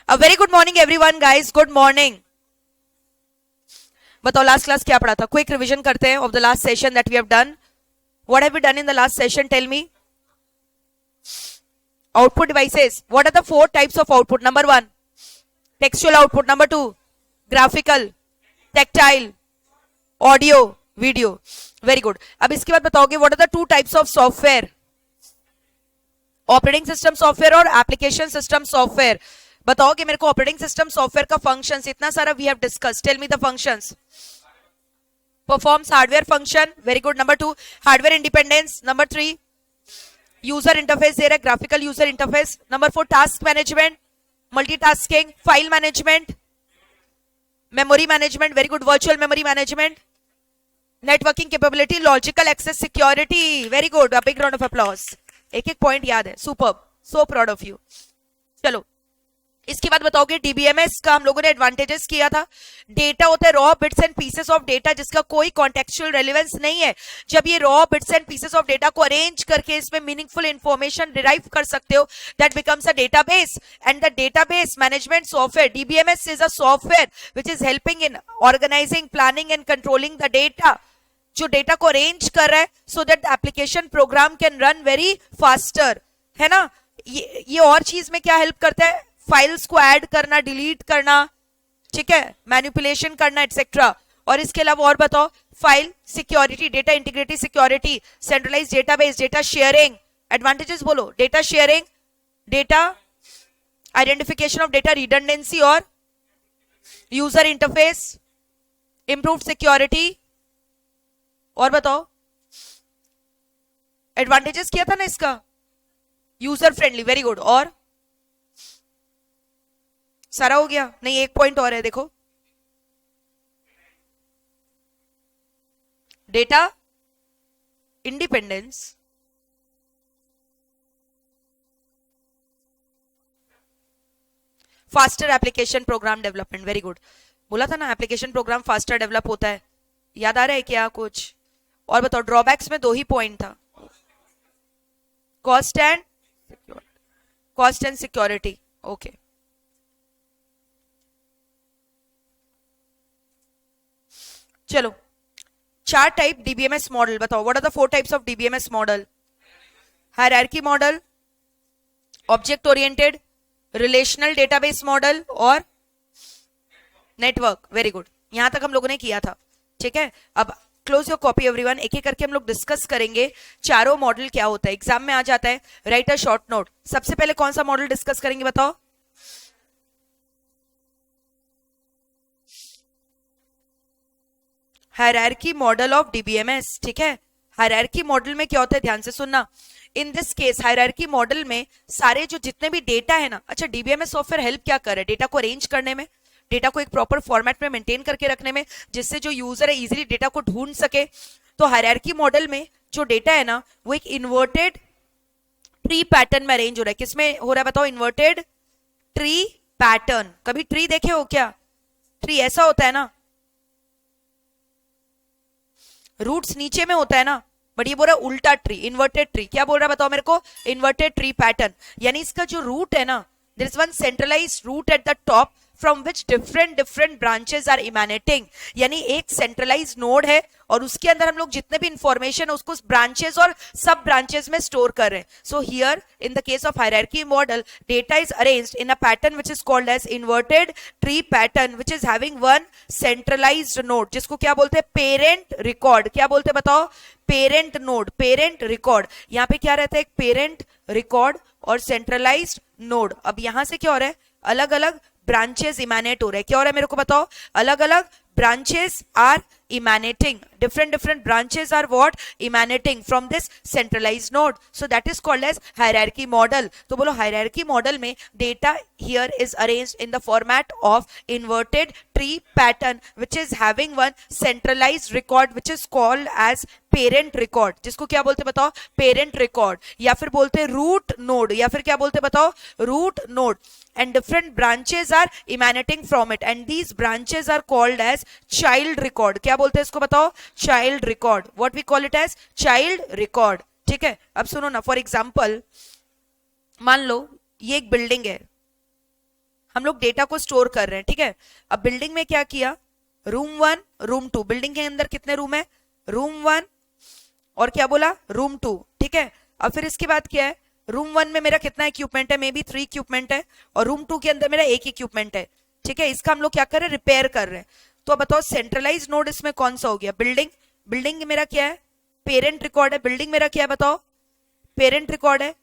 A very good morning everyone guys, good morning. बताओ last class क्या पढ़ा था? क्विक रिवीजन करते हैं of the last session that we have done. What have we done in the last session? Tell me. Output devices. What are the 4 types of output? Number 1, textual output. Number 2, graphical, tactile, audio, video. Very good. अब इसके बाद बताओगे what are the 2 types of software? Operating system software और application system software. बताओगे मेरे को operating system software का functions. इतना सारा we have discuss. Tell me the functions. Performs hardware function. Very good. Number 2, hardware independence. Number 3, user interface दे रहा है, graphical user interface. Number 4, task management, multitasking, file management, memory management. Very good. Virtual memory management, networking capability, logical access security. Very good. A big round of applause. एक एक point याद है. Superb. So proud of you. चलो इसके बाद बताओगे DBMS का हम लोगों ने एडवांटेजेस किया था. डेटा होता है raw bits and pieces of data जिसका कोई कॉन्टेक्चुअल रेलेवेंस नहीं है. जब ये raw bits and pieces of data को अरेंज करके इसमें मीनिंगफुल इंफॉर्मेशन डिराइव कर सकते हो, that becomes a database. And the database management software, DBMS is a software which is helping in organising, planning and controlling the data. जो data को arrange कर रहा है so that the application program can run very faster, है ना. ये और चीज में क्या हेल्प करता है? फाइल्स को ऐड करना, डिलीट करना, ठीक है, मैनिपुलेशन करना एटसेट्रा. और इसके अलावा और बताओ, file security, data integrity security, centralize database, data sharing. Advantages बोलो. Data sharing, data identification of data redundancy और यूजर इंटरफेस, इंप्रूव्ड सिक्योरिटी. और बताओ एडवांटेजेस किया था ना इसका. User friendly. Very good. और सारा हो गया? नहीं, एक पॉइंट और है. देखो, data independence, faster application program development. Very good. बोला था ना एप्लीकेशन प्रोग्राम फास्टर डेवलप होता है. याद आ रहा है क्या कुछ? और बताओ ड्रॉबैक्स में 2 ही पॉइंट था. Cost and security. ओके. चलो, 4 टाइप डीबीएमएस मॉडल बताओ. What are the 4 types of DBMS model? Hierarchy model, object oriented, relational database model और नेटवर्क. Very good. यहां तक हम लोगों ने किया था, ठीक है. अब क्लोज योर कॉपी एवरीवन. एक एक करके हम लोग डिस्कस करेंगे चारों मॉडल क्या होता है. एग्जाम में आ जाता है. Right a short note. सबसे पहले कौन सा मॉडल डिस्कस करेंगे बताओ? Hierarchy model of DBMS. ठीक है. हायरार्की मॉडल में क्या होता है, ध्यान से सुनना. In this case hierarchy model में सारे जो जितने भी डेटा है ना, अच्छा डीबीएमएस सॉफ्टवेयर हेल्प क्या कर रहा है? डेटा को अरेंज करने में, डेटा को एक प्रॉपर फॉर्मेट में मेंटेन करके रखने में, जिससे जो यूजर है इजीली डेटा को ढूंढ सके. तो हायरार्की मॉडल में जो डेटा है ना वो एक इन्वर्टेड ट्री पैटर्न में अरेंज हो रहा है. किसमें हो रहा है बताओ? Inverted tree pattern. कभी ट्री देखे हो क्या? ट्री ऐसा होता है ना, रूट्स नीचे में होता है ना, बट ये बोल रहा है उल्टा ट्री, इन्वर्टेड ट्री. क्या बोल रहा है बताओ मेरे को? Inverted tree pattern. यानी इसका जो रूट है ना, there is one centralised root at the top from which different branches are emanating. यानी एक centralized node है और उसके अंदर हम लोग जितने भी इंफॉर्मेशन है उसको branches और सब branches में स्टोर कर रहे हैं. So here in the case of hierarchy model, data is arranged in a pattern which is called as inverted tree pattern, which is having one centralized node, जिसको क्या बोलते हैं? Parent record. क्या बोलते हैं बताओ? Parent node, parent record. यहाँ पे क्या रहता है? एक पेरेंट रिकॉर्ड और सेंट्रलाइज्ड नोड. अब यहां से क्या हो रहा है? अलग अलग ब्रांचेस इमेनेट हो रहे हैं. क्या हो रहा है मेरे को बताओ? अलग अलग branches are emanating. Different branches are what? Emanating from this centralized node. So that is called as hierarchy model. तो बोलो hierarchy model में data here is arranged in the format of inverted tree pattern which is having one centralized record which is called as parent record. जिसको क्या बोलते बताओ? Parent record. या फिर बोलते root node. या फिर क्या बोलते बताओ? Root node. And different branches are emanating from it and these branches are called as child record. क्या बोलते हैं इसको बताओ? Child record. What we call it as? Child record. ठीक है. अब सुनो ना, फॉर एग्जाम्पल मान लो ये एक बिल्डिंग है, हम लोग डेटा को स्टोर कर रहे हैं, ठीक है। अब बिल्डिंग में क्या किया, रूम 1 रूम 2, बिल्डिंग के अंदर कितने रूम है, रूम 1 और क्या बोला, रूम 2, ठीक है। अब फिर इसके बाद क्या है, रूम 1 में मेरा कितना इक्विपमेंट है, मे बी 3 इक्विपमेंट है, और रूम 2 के अंदर मेरा एक इक्विपमेंट है, ठीक है। इसका हम लोग क्या कर रहे हैं, रिपेयर कर रहे हैं। तो अब बताओ सेंट्रलाइज नोड इसमें कौन सा हो गया, बिल्डिंग। बिल्डिंग मेरा क्या है, पेरेंट रिकॉर्ड है, बिल्डिंग मेरा क्या है बताओ, पेरेंट रिकॉर्ड है।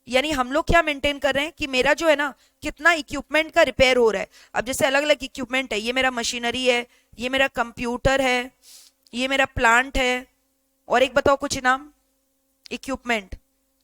यानी हम लोग क्या मेंटेन कर रहे हैं कि मेरा जो है ना कितना इक्विपमेंट का रिपेयर हो रहा है। अब जैसे अलग अलग इक्विपमेंट है, ये मेरा मशीनरी है, ये मेरा कंप्यूटर है, ये मेरा प्लांट है, और एक बताओ कुछ नाम, इक्विपमेंट,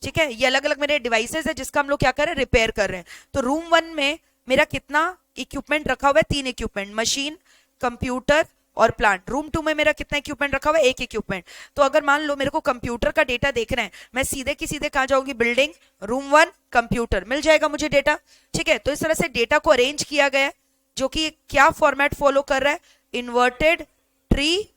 ठीक है। ये अलग अलग मेरे डिवाइसेस है जिसका हम लोग क्या कर रहे हैं, रिपेयर कर रहे हैं। तो रूम 1 में मेरा कितना इक्विपमेंट रखा हुआ है, 3 इक्विपमेंट, मशीन, कंप्यूटर और प्लांट। रूम 2 में मेरा कितना इक्विपमेंट रखा हुआ है, एक इक्विपमेंट। तो अगर मान लो मेरे को कंप्यूटर का डेटा देखना है, मैं सीधे की सीधे कहां जाऊंगी, बिल्डिंग, रूम 1, कंप्यूटर, मिल जाएगा मुझे डेटा, ठीक है। तो इस तरह से डेटा को अरेंज किया गया है, जो कि क्या फॉर्मेट फॉलो कर रहा है, inverted tree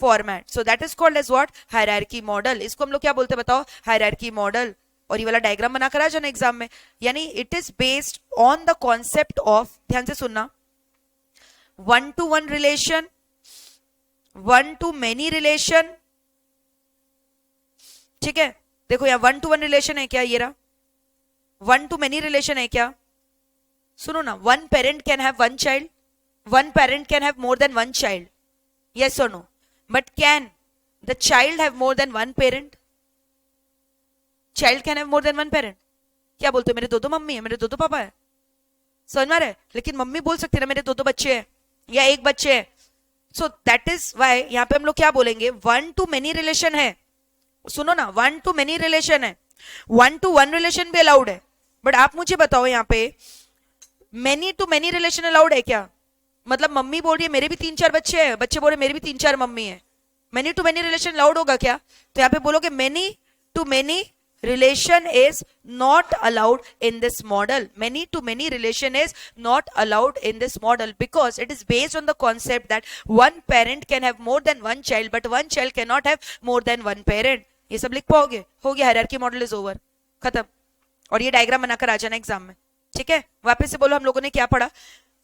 format. So that is called as what, hierarchy model. इसको हम लोग क्या बोलते हैं बताओ, हायरार्की मॉडल। और ये वाला डायग्राम बनाकर आ जाना एग्जाम में। यानी it is based on the concept of, ध्यान से सुनना, 1-to-1 रिलेशन, 1-to-many रिलेशन, ठीक है। देखो यहाँ 1-to-1 रिलेशन है क्या, ये रहा 1-to-many रिलेशन है क्या। सुनो ना, 1 parent can have 1 child, 1 parent can have more than 1 child, yes or no, but can the child have more than 1 parent, child can have more than 1 parent। क्या बोलते हो, मेरे दो दो मम्मी है, मेरे दो दो पापा है, समझ में आ रहा है। लेकिन मम्मी बोल सकती है ना मेरे दो दो बच्चे हैं या एक बच्चे है। सो दैट इज वाई यहाँ पे हम लोग क्या बोलेंगे, 1-to-many रिलेशन है। सुनो ना, 1-to-many रिलेशन है, 1-to-1 रिलेशन भी अलाउड है। बट आप मुझे बताओ यहाँ पे many-to-many रिलेशन अलाउड है क्या। मतलब मम्मी बोल रही है मेरे भी 3-4 बच्चे हैं, बच्चे बोल रहे मेरे भी 3-4 मम्मी है, many-to-many रिलेशन अलाउड होगा क्या। तो यहाँ पे बोलोगे many-to-many relation is not allowed in this model, many-to-many relation is not allowed in this model because it is based on the concept that one parent can have more than one child but one child cannot have more than one parent। ये सब लिख पाओगे, हो गया, hierarchy model is over, खत्म। और ये diagram बनाकर आ जाना एग्जाम में, ठीक है। वापस से बोलो, हम लोगों ने क्या पढ़ा,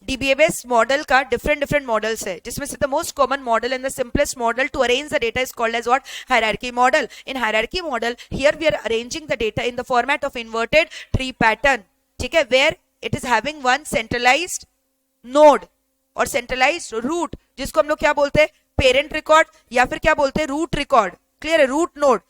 DBMS मॉडल का डिफरेंट मॉडल्स है, जिसमें से the most common model and the simplest model to arrange the data is called as what, hierarchy model. In hierarchy model here we are arranging the data in the format of inverted tree pattern, ठीक है, where it is having one centralised node और centralised root, जिसको हम लोग क्या बोलते हैं, parent record या फिर क्या बोलते हैं, रूट रिकॉर्ड। क्लियर है, रूट नोड।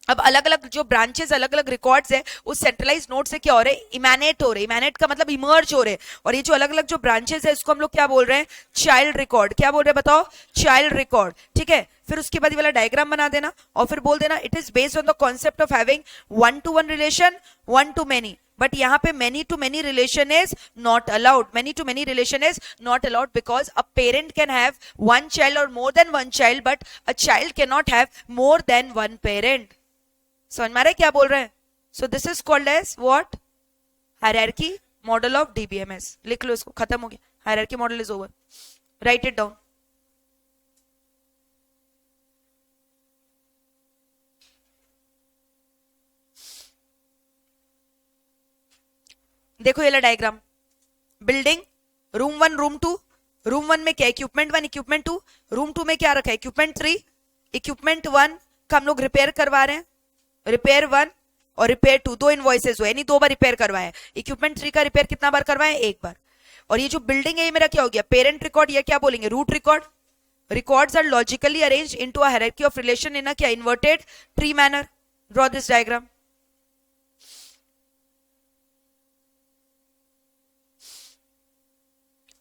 अब अलग अलग जो ब्रांचेस, अलग अलग रिकॉर्ड्स है, उस सेंट्रलाइज नोड से क्या हो रहे हैं, इमेनेट हो रहे हैं। इमेनेट का मतलब इमर्ज हो रहे हैं। और ये जो अलग अलग जो ब्रांचेस है, इसको हम लोग क्या बोल रहे हैं, चाइल्ड रिकॉर्ड। क्या बोल रहे हैं बताओ, चाइल्ड रिकॉर्ड, ठीक है। फिर उसके बाद ये वाला डायग्राम बना देना और फिर बोल देना it is based on the concept of having 1-to-1 relation, 1-to-many। But यहाँ पे many-to-many relation is not allowed, many-to-many relation is not allowed because a parent can have 1 child or more than 1 child, but a child can not have more than 1 parent. समझ में आ रहा है क्या बोल रहे हैं। So this is called as what, hierarchy model of DBMS। लिख लो इसको, खत्म हो गया, hierarchy model is over, right it down. देखो ये diagram, building, room 1 room 2, room 1 में क्या, इक्विपमेंट 1 इक्विपमेंट 2, रूम 2 में क्या रखा है, इक्विपमेंट 3। इक्विपमेंट 1 का हम लोग रिपेयर करवा रहे हैं, रिपेयर 1 और रिपेयर 2, दो इनवॉइसेस हुए, यानी 2 बार रिपेयर करवाए। इक्विपमेंट 3 का रिपेयर कितना बार करवाए, 1 बार। और ये जो बिल्डिंग है ये मेरा क्या हो गया, पेरेंट रिकॉर्ड या क्या बोलेंगे, root record. Records are logically arranged into a hierarchy of relation in a क्या, inverted tree manner. Draw this diagram.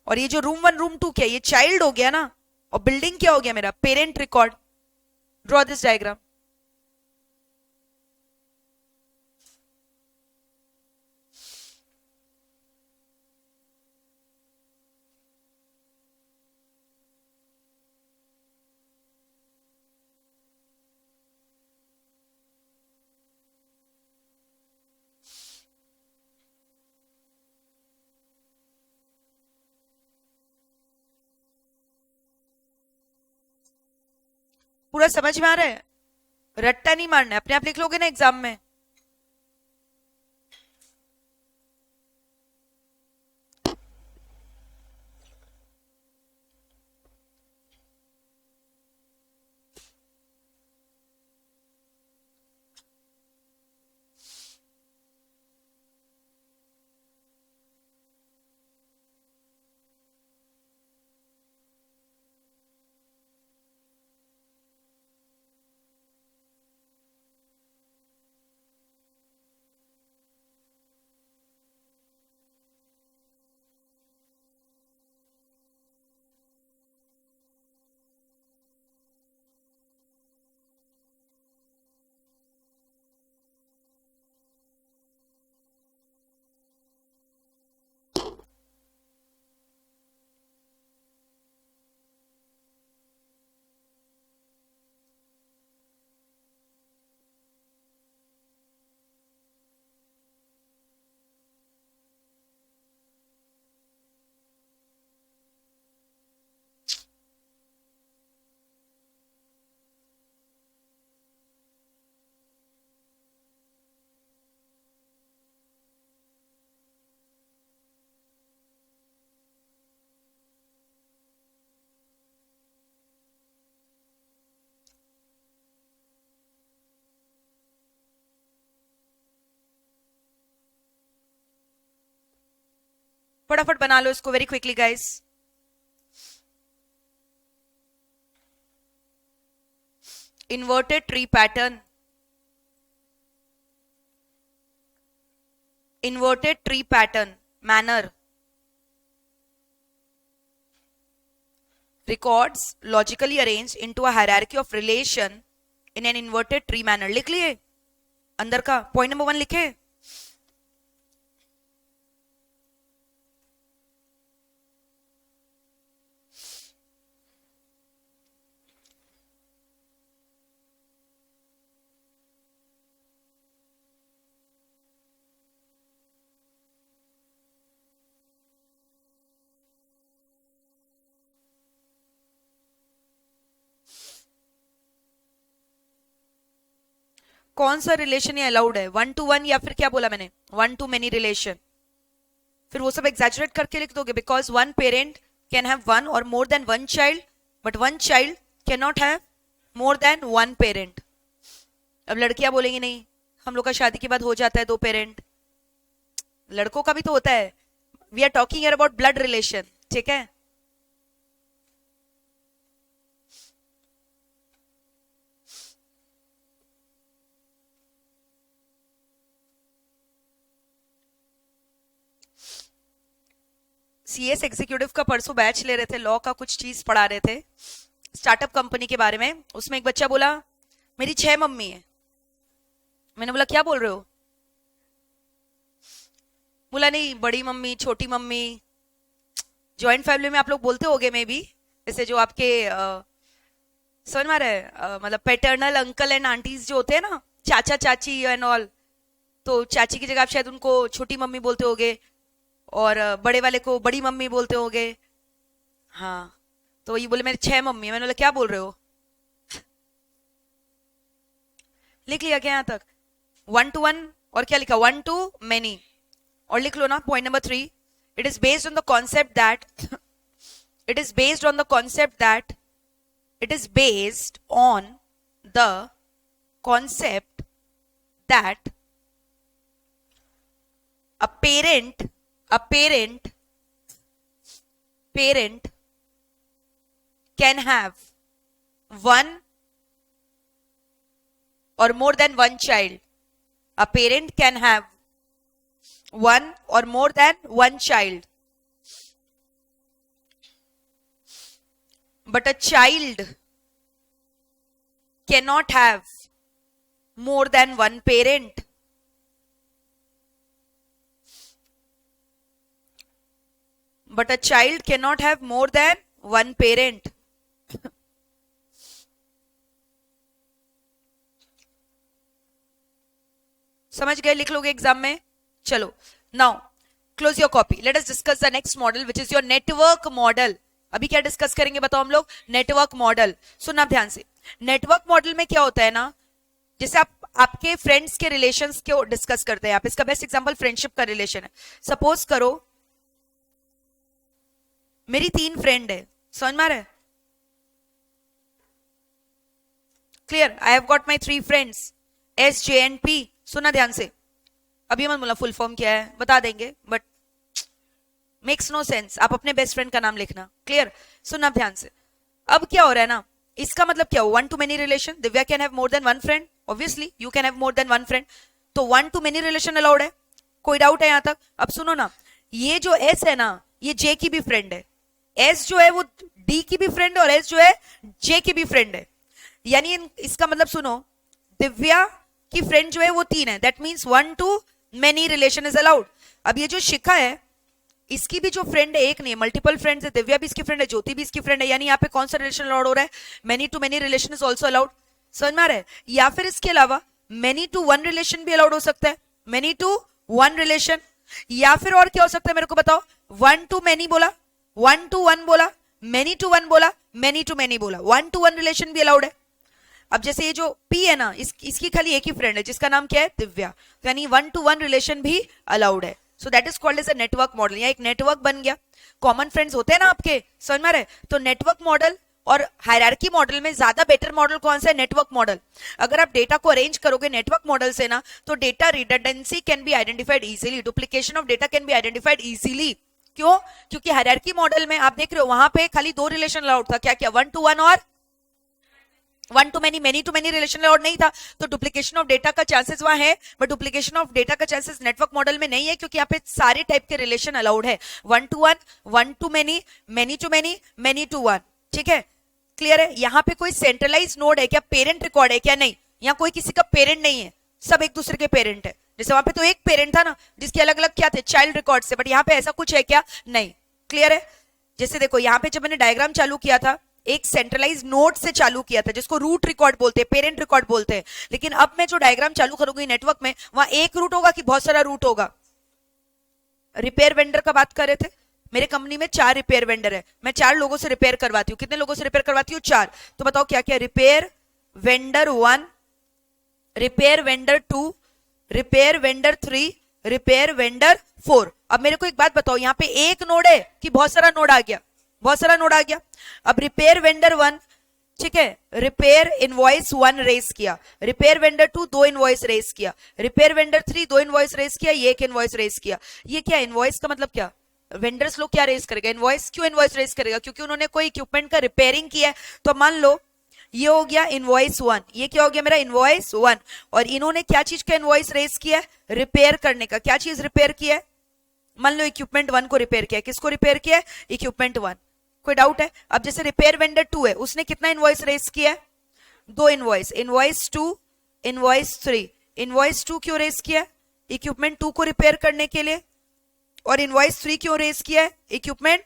और ये जो रूम 1 रूम 2 क्या, ये चाइल्ड हो गया ना, और बिल्डिंग क्या हो गया मेरा, parent record. Draw this diagram. पूरा समझ में आ रहा है, रट्टा नहीं मारना है, अपने आप लिख लोगे ना एग्जाम में। फटाफट बना लो इसको very quickly guys. Inverted tree pattern. Inverted tree pattern manner records logically arranged into a hierarchy of relation in an inverted tree manner. लिख लिए अंदर का पॉइंट नंबर 1 लिखे. कौन सा रिलेशन ये अलाउड है, 1 to 1 या फिर क्या बोला मैंने 1 to many रिलेशन. फिर वो सब एग्जैजरेट करके लिख दोगे. Because one parent can have one और more than one child, but one child can not have more than one parent. अब लड़कियां बोलेंगी नहीं हम लोग का शादी के बाद हो जाता है 2 पेरेंट. लड़कों का भी तो होता है. We are talking here about blood relation. ठीक है. सीएस एग्जीक्यूटिव का परसों बैच ले रहे थे, लॉ का कुछ चीज पढ़ा रहे थे स्टार्टअप कंपनी के बारे में. उसमें एक बच्चा बोला मेरी 6 मम्मी है. मैंने बोला क्या बोल रहे हो. बोला नहीं बड़ी मम्मी छोटी मम्मी. जॉइंट फैमिली में आप लोग बोलते होगे मे बी, जैसे जो आपके समझ में आ रहा है मतलब पैटर्नल अंकल एंड आंटीज जो होते हैं ना, चाचा चाची एंड ऑल. तो चाची की जगह आप शायद उनको छोटी मम्मी बोलते होगे और बड़े वाले को बड़ी मम्मी बोलते होगे. हाँ तो ये बोले मेरे 6 मम्मी है. मैंने बोला क्या बोल रहे हो. लिख लिया क्या यहाँ तक 1 to 1 और क्या लिखा 1 to many. और लिख लो ना point number 3. It is based on the concept that it is based on the concept that it is based on the concept that a parent can have one or more than one child. A parent can have one or more than one child, but a child cannot have more than one parent. But a child cannot have more than one parent. समझ गए. लिख लोगे exam में. चलो now close your copy. Let us discuss the next model which is your network model. अभी क्या discuss करेंगे बताओ हम लोग. Network model. सुनना ध्यान से. नेटवर्क मॉडल में क्या होता है ना, जैसे आप आपके फ्रेंड्स के रिलेशंस को डिस्कस करते हैं. आप इसका बेस्ट एग्जांपल फ्रेंडशिप का रिलेशन है. सपोज करो मेरी 3 फ्रेंड है. समझ में आ रहा है. Clear. I have got my 3 friends S J and P. सुना ध्यान से. अभी मत बोला फुल फॉर्म क्या है, बता देंगे बट मेक्स नो सेंस. आप अपने बेस्ट फ्रेंड का नाम लिखना. क्लियर. सुनना ध्यान से. अब क्या हो रहा है ना, इसका मतलब क्या हो 1 to many relation. Divya can have more than 1 friend. Obviously you can have more than 1 friend. तो 1 to many रिलेशन अलाउड है. कोई डाउट है यहां तक. अब सुनो ना, ये जो एस है ना ये जे की भी फ्रेंड है. एस जो है वो डी की भी फ्रेंड है और एस जो है जे की भी फ्रेंड है. यानी इसका मतलब सुनो, दिव्या की फ्रेंड जो है वो 3 है. That means 1 to many relation is allowed. अब ये जो शिखा है इसकी भी जो फ्रेंड है एक नहीं, मल्टीपल फ्रेंड्स है. दिव्या भी इसकी फ्रेंड है, ज्योति भी इसकी फ्रेंड है. यानी यहाँ पे कौन सा रिलेशन अलाउड हो रहा है, many to many relation is also allowed. समझ में आ रहा है. या फिर इसके अलावा मेनी टू 1 रिलेशन भी अलाउड हो सकता है. Many to 1 relation. या फिर और क्या हो सकता है मेरे को बताओ. 1 to many बोला, 1 to 1 बोला, मेनी टू 1 बोला, मेनी टू मेनी बोला. 1 to 1 रिलेशन भी अलाउड है. अब जैसे ये जो पी है ना इसकी खाली एक ही फ्रेंड है जिसका नाम क्या है दिव्या. यानी 1 to 1 रिलेशन भी अलाउड है. So that is called as a network model. यहाँ एक नेटवर्क बन गया. कॉमन फ्रेंड्स होते हैं ना आपके. समझ में रहे. तो नेटवर्क मॉडल और हायरार्की मॉडल में ज्यादा बेटर मॉडल कौन सा है, नेटवर्क मॉडल. अगर आप डेटा को अरेंज करोगे नेटवर्क मॉडल से ना तो data redundancy can be identified easily. Duplication of data can be identified easily. क्यों? क्योंकि हायरार्की मॉडल में आप देख रहे हो वहां पे खाली दो रिलेशन अलाउड था, क्या क्या, 1 to 1 और 1 to many to many relation allowed नहीं था। तो डुप्लीकेशन ऑफ डेटा का चांसेस वहां है, बट डुप्लीकेशन ऑफ डेटा का चांसेस नेटवर्क मॉडल में नहीं है, क्योंकि यहाँ पे सारे टाइप के रिलेशन अलाउड है, 1 to 1, 1 to many to many to 1। ठीक है, क्लियर है? यहाँ पे कोई सेंट्रलाइज नोड है क्या? पेरेंट रिकॉर्ड है क्या? नहीं, यहाँ कोई किसी का पेरेंट नहीं है, सब एक दूसरे के पेरेंट है। जैसे वहां पे तो एक पेरेंट था ना जिसके अलग अलग क्या थे, चाइल्ड रिकॉर्ड से, बट यहाँ पे ऐसा कुछ है क्या? नहीं। क्लियर है? जैसे देखो यहाँ पे जब मैंने डायग्राम चालू किया था, एक सेंट्रलाइज नोड से चालू किया था जिसको रूट रिकॉर्ड बोलते हैं, पेरेंट रिकॉर्ड बोलते हैं। लेकिन अब मैं जो डायग्राम चालू करूंगी नेटवर्क में, वहां एक रूट होगा कि बहुत सारा रूट होगा? रिपेयर वेंडर का बात कर रहे थे, मेरे कंपनी में 4 रिपेयर वेंडर है, मैं 4 लोगों से रिपेयर करवाती हूँ। कितने लोगों से रिपेयर करवाती हूँ? 4। तो बताओ क्या क्या? Repair vendor 1, repair vendor 2, repair vendor 3, repair vendor 4। अब मेरे को एक बात बताओ, यहाँ पे एक नोड है कि बहुत सारा नोड आ गया? बहुत सारा नोड आ गया। अब रिपेयर वेंडर 1, ठीक है, रिपेयर इनवॉइस 1 रेस किया, रिपेयर वेंडर 2 2 इनवॉइस रेस किया, रिपेयर वेंडर 3 2 इनवॉइस रेस किया, ये एक इनवॉइस रेस किया। ये क्या इनवॉइस का मतलब क्या? वेंडर्स लोग क्या रेस करेगा? इनवॉइस। क्यों इनवॉइस रेस करेगा? क्योंकि उन्होंने कोई इक्विपमेंट का रिपेयरिंग किया है। तो मान लो ये हो गया इनवॉइस 1, ये क्या हो गया मेरा? इनवॉइस 1। और इन्होंने क्या चीज का इनवॉइस रेस किया है? रिपेयर करने का। क्या चीज रिपेयर किया है? मान लो इक्विपमेंट 1 को रिपेयर किया है। किसको रिपेयर किया है? इक्विपमेंट 1। कोई डाउट है? अब जैसे रिपेयर वेंडर 2 है, उसने कितना इनवॉइस रेस किया है? 2 इनवॉइस, इनवॉइस 2, इनवॉइस 3। इनवॉइस 2 क्यों रेस किया है? इक्विपमेंट 2 को रिपेयर करने के लिए। और इनवॉइस 3 क्यों रेस किया है? इक्विपमेंट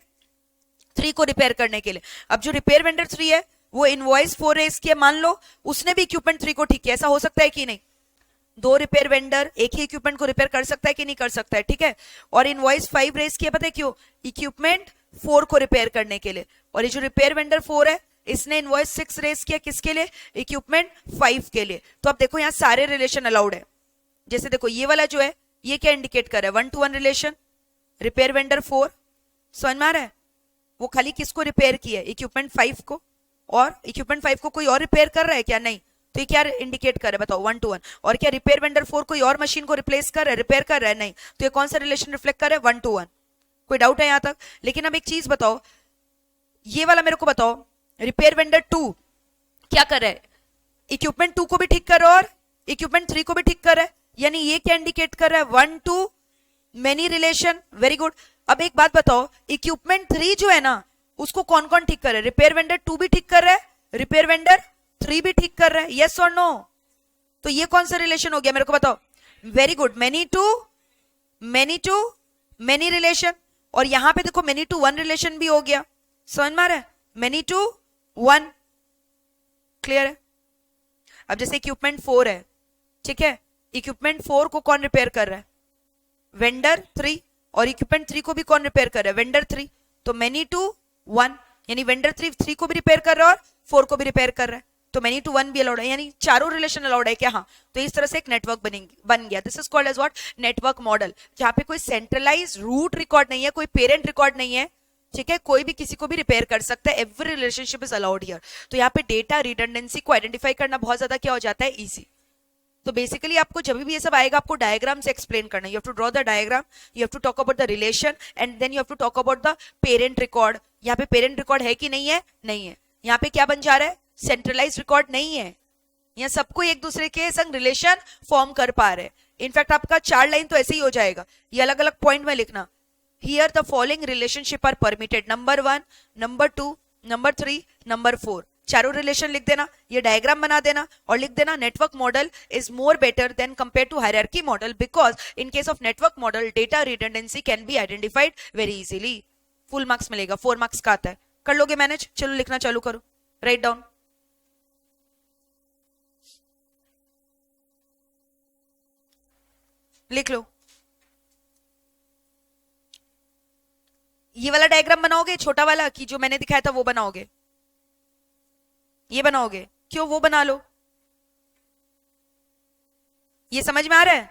3 को रिपेयर करने के लिए। अब जो रिपेयर वेंडर 3 है वो इनवॉइस 4 रेस किया, मान लो उसने भी इक्विपमेंट 3 को ठीक किया। ऐसा हो सकता है कि नहीं? 2 रिपेयर वेंडर एक ही इक्विपमेंट को रिपेयर कर सकता है कि नहीं कर सकता है? ठीक है। और इनवॉइस 5 रेस किया, पता है क्यों? इक्विपमेंट 4 को रिपेयर करने के लिए। और ये जो रिपेयर वेंडर 4 है, इसने इनवॉइस 6 रेस किया, किसके लिए? इक्विपमेंट 5 के लिए। तो अब देखो यहाँ सारे रिलेशन अलाउड है। जैसे देखो ये वाला जो है, ये क्या इंडिकेट कर रहा है? 1 to 1 रिलेशन, रिपेयर वेंडर 4। समझ में आ रहा है? वो खाली किसको रिपेयर किया है? इक्विपमेंट 5 को। और इक्विपमेंट 5 को कोई और रिपेयर कर रहा है क्या? नहीं। तो ये क्या इंडिकेट कर रहा है बताओ? 1 to 1। और क्या रिपेयर वेंडर 4 कोई और मशीन को रिप्लेस कर रहा है, रिपेयर कर रहा है? नहीं। तो ये कौन सा रिलेशन रिफ्लेक्ट कर रहा है? 1 to 1। कोई डाउट है यहां तक? लेकिन अब एक चीज बताओ, ये वाला मेरे को बताओ, रिपेयर वेंडर 2 क्या कर रहा है? इक्विपमेंट 2 को भी ठीक कर रहा है और इक्विपमेंट 3 को भी ठीक कर रहा है। यानी ये क्या इंडिकेट कर रहा है? 1 to many relation. Very good. अब एक बात बताओ, इक्विपमेंट 3 जो है ना, उसको कौन कौन ठीक कर रहा है? रिपेयर वेंडर 2 भी ठीक कर रहा है, रिपेयर वेंडर 3 भी ठीक कर रहा है। यस और नो? तो ये कौन सा रिलेशन हो गया मेरे को बताओ? Very good, many to many relation. और यहां पे देखो मेनी टू 1 रिलेशन भी हो गया। समझ में आ रहा है? Many to 1। क्लियर है? अब जैसे इक्विपमेंट 4 है, ठीक है, इक्विपमेंट 4 को कौन रिपेयर कर रहा है? वेंडर 3। और इक्विपमेंट 3 को भी कौन रिपेयर कर रहा है? वेंडर 3। तो मेनी टू 1, यानी वेंडर 3 को भी रिपेयर कर रहा है और 4 को भी रिपेयर कर रहा है। तो मेनी टू 1 भी अलाउड है, यानी चारों रिलेशन अलाउड है क्या? हाँ। तो इस तरह से एक नेटवर्क बन गया। This is called as what? Network model, जहां पे कोई सेंट्रलाइज रूट रिकॉर्ड नहीं है, कोई पेरेंट रिकॉर्ड नहीं है। ठीक है, कोई भी किसी को भी रिपेयर कर सकता है। Every relationship is allowed here. तो यहाँ पे डेटा रिडंडेंसी को आइडेंटिफाई करना बहुत ज्यादा क्या हो जाता है? इजी। तो बेसिकली आपको जब भी ये सब आएगा, आपको डायग्राम से एक्सप्लेन करना है। You have to draw the diagram, you have to talk about the relation, and then you have to talk about the parent record. यहाँ पे पेरेंट रिकॉर्ड है कि नहीं है? नहीं है। यहाँ पे क्या बन जा रहा है? सेंट्रलाइज रिकॉर्ड नहीं है। यहाँ सबको एक दूसरे के संग रिलेशन फॉर्म कर पा रहे हैं। इनफैक्ट आपका 4 लाइन तो ऐसे ही हो जाएगा, ये अलग अलग पॉइंट में लिखना। Here the following relationship are permitted, number 1, number 2, number 3, number 4। चारों रिलेशन लिख देना, ये डायग्राम बना देना और लिख देना network model is more better than compare to hierarchy model, because in case of network model data redundancy can be identified very easily. Full marks मिलेगा, 4 मार्क्स का आता है। कर लोगे मैनेज? चलो लिखना चालू करो, राइट डाउन। लिख लो। ये वाला डायग्राम बनाओगे, छोटा वाला, कि जो मैंने दिखाया था वो बनाओगे? ये बनाओगे? क्यों? वो बना लो। ये समझ में आ रहा है?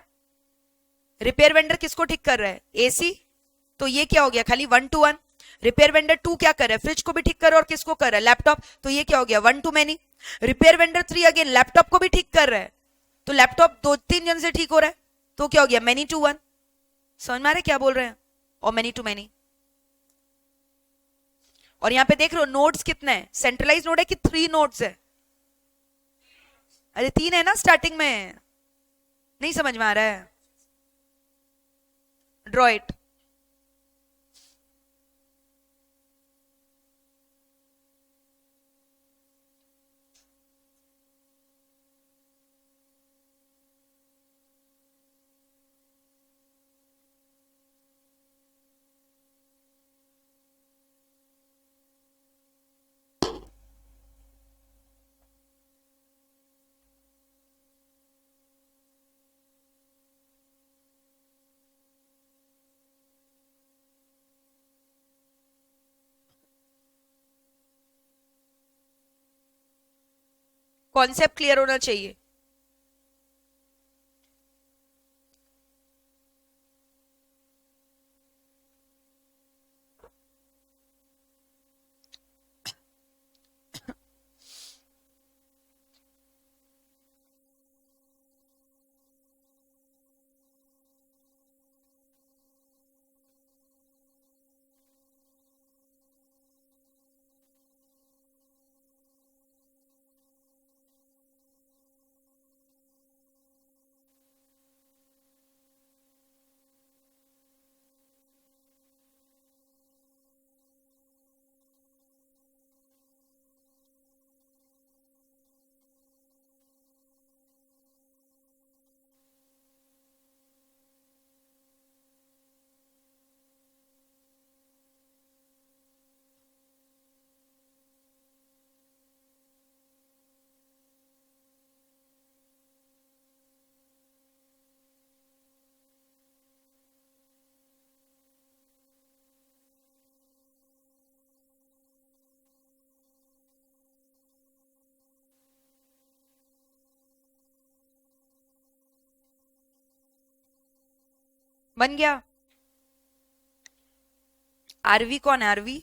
रिपेयर वेंडर किसको ठीक कर रहा है? एसी। तो ये क्या हो गया? खाली 1 to 1। रिपेयर वेंडर 2 क्या कर रहा है? फ्रिज को भी ठीक कर रहा है और किसको कर रहा है? लैपटॉप। तो ये क्या हो गया? 1 to many। Repair vendor 3 again laptop को भी ठीक कर रहा है, तो लैपटॉप 2-3 जन से ठीक हो रहा है, तो क्या हो गया? many to 1। समझ में आ रहा है क्या बोल रहे हैं? और many to many। और यहाँ पे देख रहे हो नोड्स कितने हैं, सेंट्रलाइज नोड है कि 3 नोड्स है? अरे 3 है ना स्टार्टिंग में, नहीं समझ में आ रहा है? Draw it. कॉन्सेप्ट क्लियर होना चाहिए। बन गया? आरवी कौन है? आरवी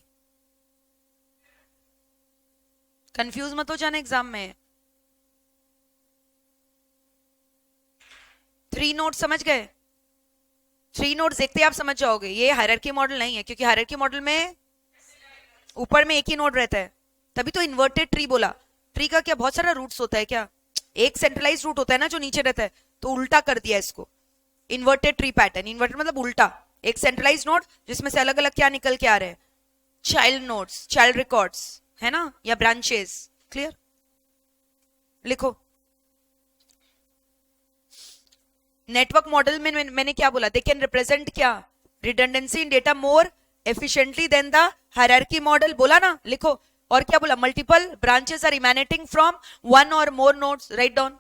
कंफ्यूज मत हो जाना एग्जाम में। 3 नोड समझ गए? 3 नोड देखते ही आप समझ जाओगे ये हायरार्की मॉडल नहीं है, क्योंकि हायरार्की मॉडल में ऊपर में एक ही नोड रहता है, तभी तो इन्वर्टेड ट्री बोला। ट्री का क्या बहुत सारा रूट्स होता है क्या? एक सेंट्रलाइज रूट होता है ना जो नीचे रहता है, तो उल्टा कर दिया इसको, इन्वर्टेड ट्री पैटर्न। इन्वर्टेड मतलब उल्टा, एक सेंट्रलाइज नोड जिसमें से अलग अलग क्या निकल के आ रहे हैं, चाइल्ड नोड्स, चाइल्ड रिकॉर्ड्स है ना, या ब्रांचेस। क्लियर? लिखो। नेटवर्क मॉडल में मैंने क्या बोला, दे कैन रिप्रेजेंट क्या, redundancy in data more efficiently than the hierarchy model, बोला ना? लिखो। और क्या बोला, multiple branches are emanating from one और मोर नोड्स, राइट डाउन।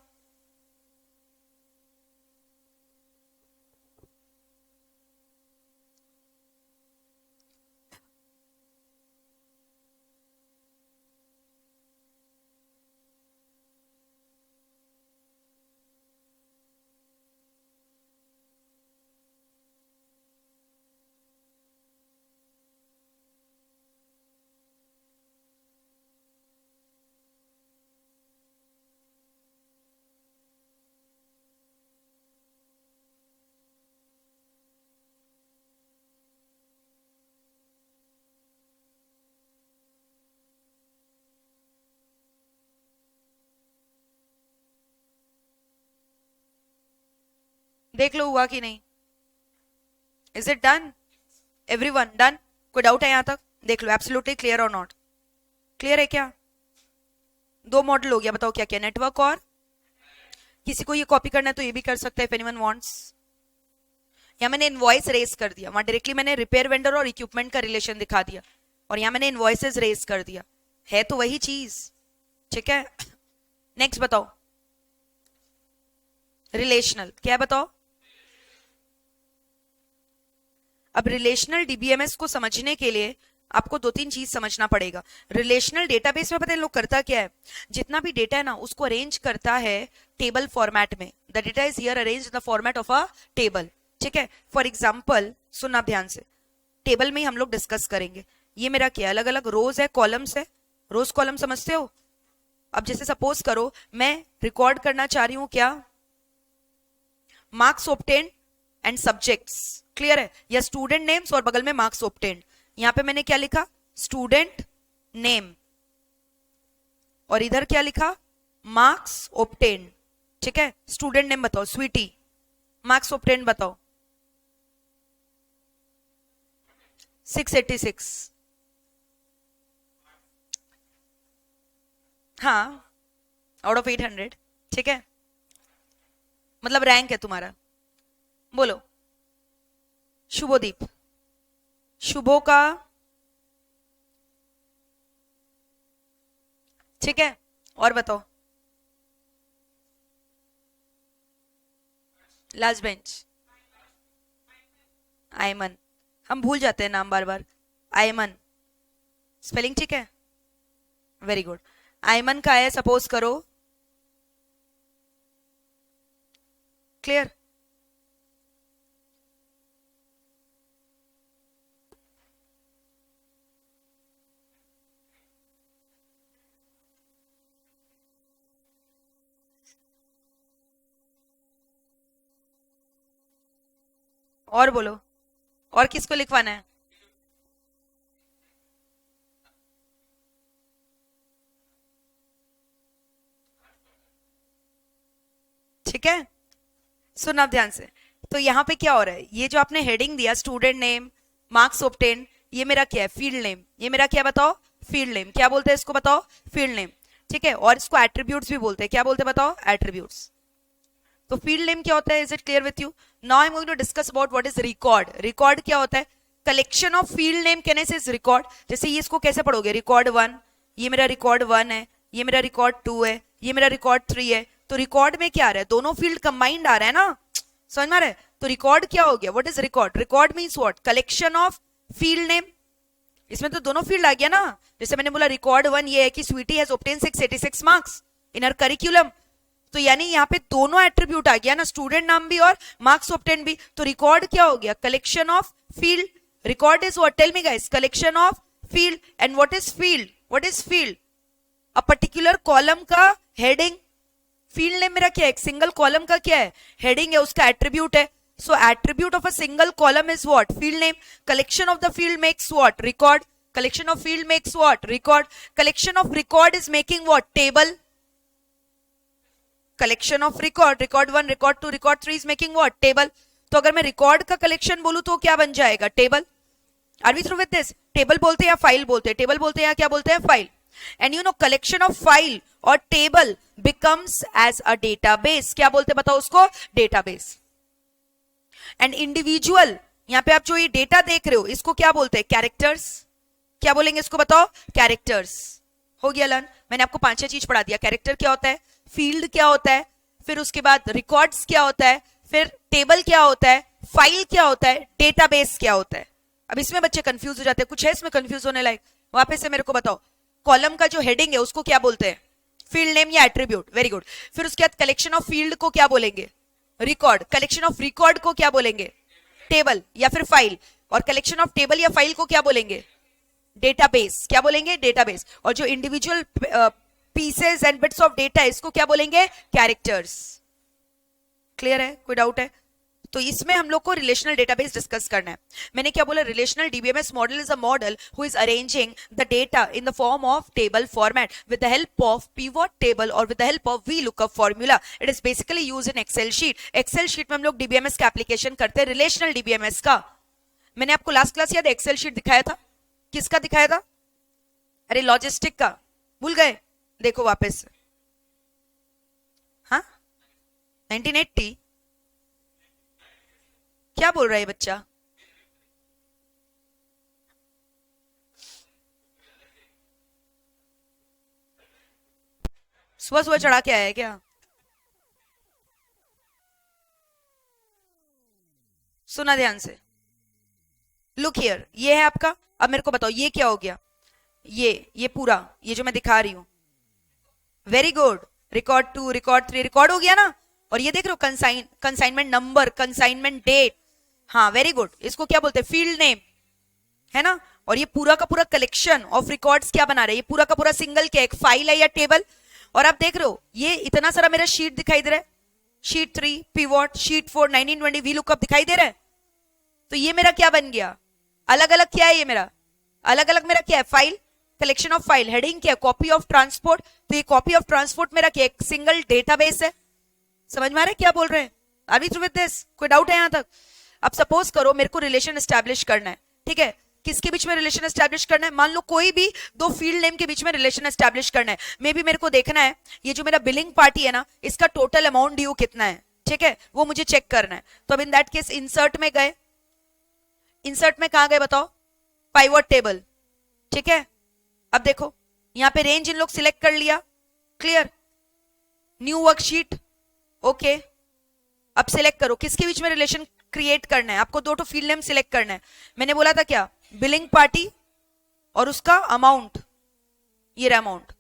देख लो हुआ कि नहीं। Is it done? Everyone done? कोई डाउट है यहां तक? देख लो, एब्सोल्युटली क्लियर और नॉट क्लियर है क्या? 2 मॉडल हो गया, बताओ क्या क्या, नेटवर्क और किसी को ये कॉपी करना है तो ये भी कर सकता है इफ एनीवन वांट्स। यहाँ मैंने इनवॉइस रेज कर दिया, वहां डायरेक्टली मैंने रिपेयर वेंडर और इक्विपमेंट का रिलेशन दिखा दिया, और यहाँ मैंने इनवॉइसेस रेज कर दिया, है तो वही चीज। ठीक है, नेक्स्ट बताओ। रिलेशनल क्या है बताओ? अब रिलेशनल डीबीएमएस को समझने के लिए आपको 2-3 चीज समझना पड़ेगा। रिलेशनल डेटाबेस में पता है लोग करता क्या है, जितना भी डेटा है ना उसको अरेंज करता है टेबल फॉर्मेट में। The data is here arrange in the format of a table. ठीक है, फॉर एग्जाम्पल सुनना ध्यान से, टेबल में ही हम लोग डिस्कस करेंगे। ये मेरा क्या, अलग अलग रोज है, कॉलम्स है। रोज कॉलम समझते हो? अब जैसे सपोज करो मैं रिकॉर्ड करना चाह रही हूं क्या, marks obtained and subjects, clear है, या स्टूडेंट नेम्स और बगल में मार्क्स ऑब्टेन्ड। यहां पे मैंने क्या लिखा, स्टूडेंट नेम, और इधर क्या लिखा, मार्क्स ऑब्टेन, ठीक है। स्टूडेंट नेम बताओ, स्वीटी, मार्क्स ऑब्टेन बताओ, 686, हाँ, आउट ऑफ 800, ठीक है, मतलब रैंक है तुम्हारा। बोलो, शुभोदीप, शुभो का, ठीक है, और बताओ, लास्ट बेंच, आयमन, हम भूल जाते हैं नाम बार बार, आयमन, स्पेलिंग ठीक है, वेरी गुड। आयमन का है, सपोज करो, क्लियर, और बोलो, और किसको लिखवाना है, ठीक है। सुना ध्यान से, तो यहाँ पे क्या हो रहा है, ये जो आपने हेडिंग दिया स्टूडेंट नेम, मार्क्स ऑब्टेन, ये मेरा क्या है, फील्ड नेम, ये मेरा क्या बताओ, फील्ड नेम, क्या बोलते हैं इसको बताओ, फील्ड नेम, ठीक है। और इसको एट्रीब्यूट्स भी बोलते हैं, क्या बोलते हैं बताओ, एट्रीब्यूट्स। तो फील्ड नेम क्या होता है, is it clear with you? Now I am going to discuss about what is record. Record क्या होता है, कलेक्शन ऑफ फील्ड नेम कहने से इज रिकॉर्ड। जैसे ये इसको कैसे पढ़ोगे, रिकॉर्ड 1, ये मेरा रिकॉर्ड 1 है, ये मेरा रिकॉर्ड 2 है, ये मेरा रिकॉर्ड 3 है। तो रिकॉर्ड में क्या आ रहा है, दोनों फील्ड कंबाइंड आ रहा है ना, समझ में आ रहा है। तो रिकॉर्ड क्या हो गया, what is record, record means what, collection of field name. इसमें तो दोनों फील्ड आ गया ना, जैसे मैंने बोला रिकॉर्ड 1 ये है कि Sweety has obtain 686 marks in her curriculum, तो यानी यहाँ पे दोनों एट्रीब्यूट आ गया ना, स्टूडेंट नाम भी और मार्क्स ऑब्टेन भी। तो रिकॉर्ड क्या हो गया, collection of field. Record is what, tell me guys, collection of field. And what is field, what is field, a particular column का हेडिंग। फील्ड नेम मेरा क्या है, एक सिंगल कॉलम का क्या है, हेडिंग है, उसका एट्रीब्यूट है। So attribute of a single column is what, field name. Collection of the field makes what, record. Collection of field makes what, record. Collection of record is making what, table. Collection of record, record 1, record 2, record 3 is making what, table. तो अगर मैं record का collection बोलूं तो क्या बन जाएगा, table. Are we through with this? Table बोलते हैं या फाइल बोलते हैं, टेबल बोलते हैं या क्या बोलते हैं, file. And you know collection of file और table becomes as a database, क्या बोलते हैं बताओ उसको, डेटाबेस। एंड इंडिविजुअल, यहां पे आप जो ये डेटा देख रहे हो इसको क्या बोलते हैं, कैरेक्टर्स। क्या बोलेंगे इसको बताओ, कैरेक्टर्स। हो गया लर्न, मैंने आपको 5-6 चीज पढ़ा दिया। कैरेक्टर क्या होता है, फील्ड क्या होता है, फिर उसके बाद रिकॉर्ड्स क्या होता है, फिर टेबल क्या होता है, फाइल क्या होता है, डेटाबेस क्या होता है। अब इसमें बच्चे कंफ्यूज हो जाते हैं, कुछ है इसमें कंफ्यूज होने लायक, वापस से मेरे को बताओ। कॉलम का जो हेडिंग है उसको क्या बोलते हैं, फील्ड नेम या एट्रीब्यूट, वेरी गुड। फिर उसके बाद कलेक्शन ऑफ फील्ड को क्या बोलेंगे, रिकॉर्ड। कलेक्शन ऑफ रिकॉर्ड को क्या बोलेंगे, टेबल या फिर फाइल। और कलेक्शन ऑफ टेबल या फाइल को क्या बोलेंगे, डेटाबेस। क्या बोलेंगे, डेटाबेस। और जो individual pieces and bits of data इसको क्या बोलेंगे, कैरेक्टर्स। क्लियर है, कोई डाउट है? तो इसमें हम लोग को रिलेशनल डेटाबेस डिस्कस करना है। मैंने क्या बोला, relational DBMS model is a model who is arranging the data in the form of table format with the help of pivot table और with the help of VLOOKUP formula. It is basically use in Excel sheet. Excel sheet में हम लोग DBMS का application करते हैं, relational DBMS का। मैंने आपको लास्ट क्लास याद एक्सेल शीट दिखाया था, किसका दिखाया था, अरे लॉजिस्टिक का, भूल गए, देखो वापस। हाँ 1980, क्या बोल रहा है बच्चा, सुबह सुबह चढ़ा के आया है क्या? सुना ध्यान से, लुक हियर, ये है आपका। अब मेरे को बताओ ये क्या हो गया, ये पूरा, ये जो मैं दिखा रही हूं, very good. Record 2, record 3, record हो गया ना। और ये देख रहे हो, कंसाइनमेंट नंबर, कंसाइनमेंट डेट, हाँ वेरी गुड। इसको क्या बोलते हैं, फील्ड नेम, है ना। और ये पूरा का पूरा कलेक्शन ऑफ रिकॉर्ड्स क्या बना रहे हैं, ये पूरा का पूरा सिंगल क्या, एक फाइल है या टेबल। और आप देख रहे हो ये इतना सारा मेरा शीट दिखाई दे रहा है, शीट 3 पिवट, शीट 4 1920 VLOOKUP दिखाई दे रहा है। तो ये मेरा क्या बन गया, अलग अलग क्या है, ये मेरा अलग अलग मेरा क्या है, file. Collection of file, heading क्या है, कॉपी ऑफ ट्रांसपोर्ट, तो ये कॉपी ऑफ ट्रांसपोर्ट मेरा क्या, एक सिंगल डेटाबेस है। समझ में आ रहा है क्या बोल रहे हैं? Are we through with this? कोई डाउट है यहां तक? अब सपोज करो मेरे को रिलेशन एस्टैब्लिश करना है, ठीक है, किसके बीच में रिलेशन एस्टैब्लिश करना है, मान लो कोई भी दो फील्ड नेम के बीच में रिलेशन एस्टैब्लिश करना है। मे बी मेरे को देखना है ये जो मेरा बिलिंग पार्टी है ना, इसका टोटल अमाउंट ड्यू कितना है, ठीक है, वो मुझे चेक करना है। तो अब इन दैट केस इंसर्ट में गए, इंसर्ट में कहां गए बताओ, पाइवट टेबल, ठीक है। अब देखो यहां पे रेंज इन लोग सिलेक्ट कर लिया, क्लियर, न्यू वर्कशीट, ओके। अब सिलेक्ट करो किसके बीच में रिलेशन क्रिएट करना है, आपको दो तो फील्ड नेम सिलेक्ट करना है। मैंने बोला था क्या, बिलिंग पार्टी और उसका अमाउंट, ये रहा अमाउंट,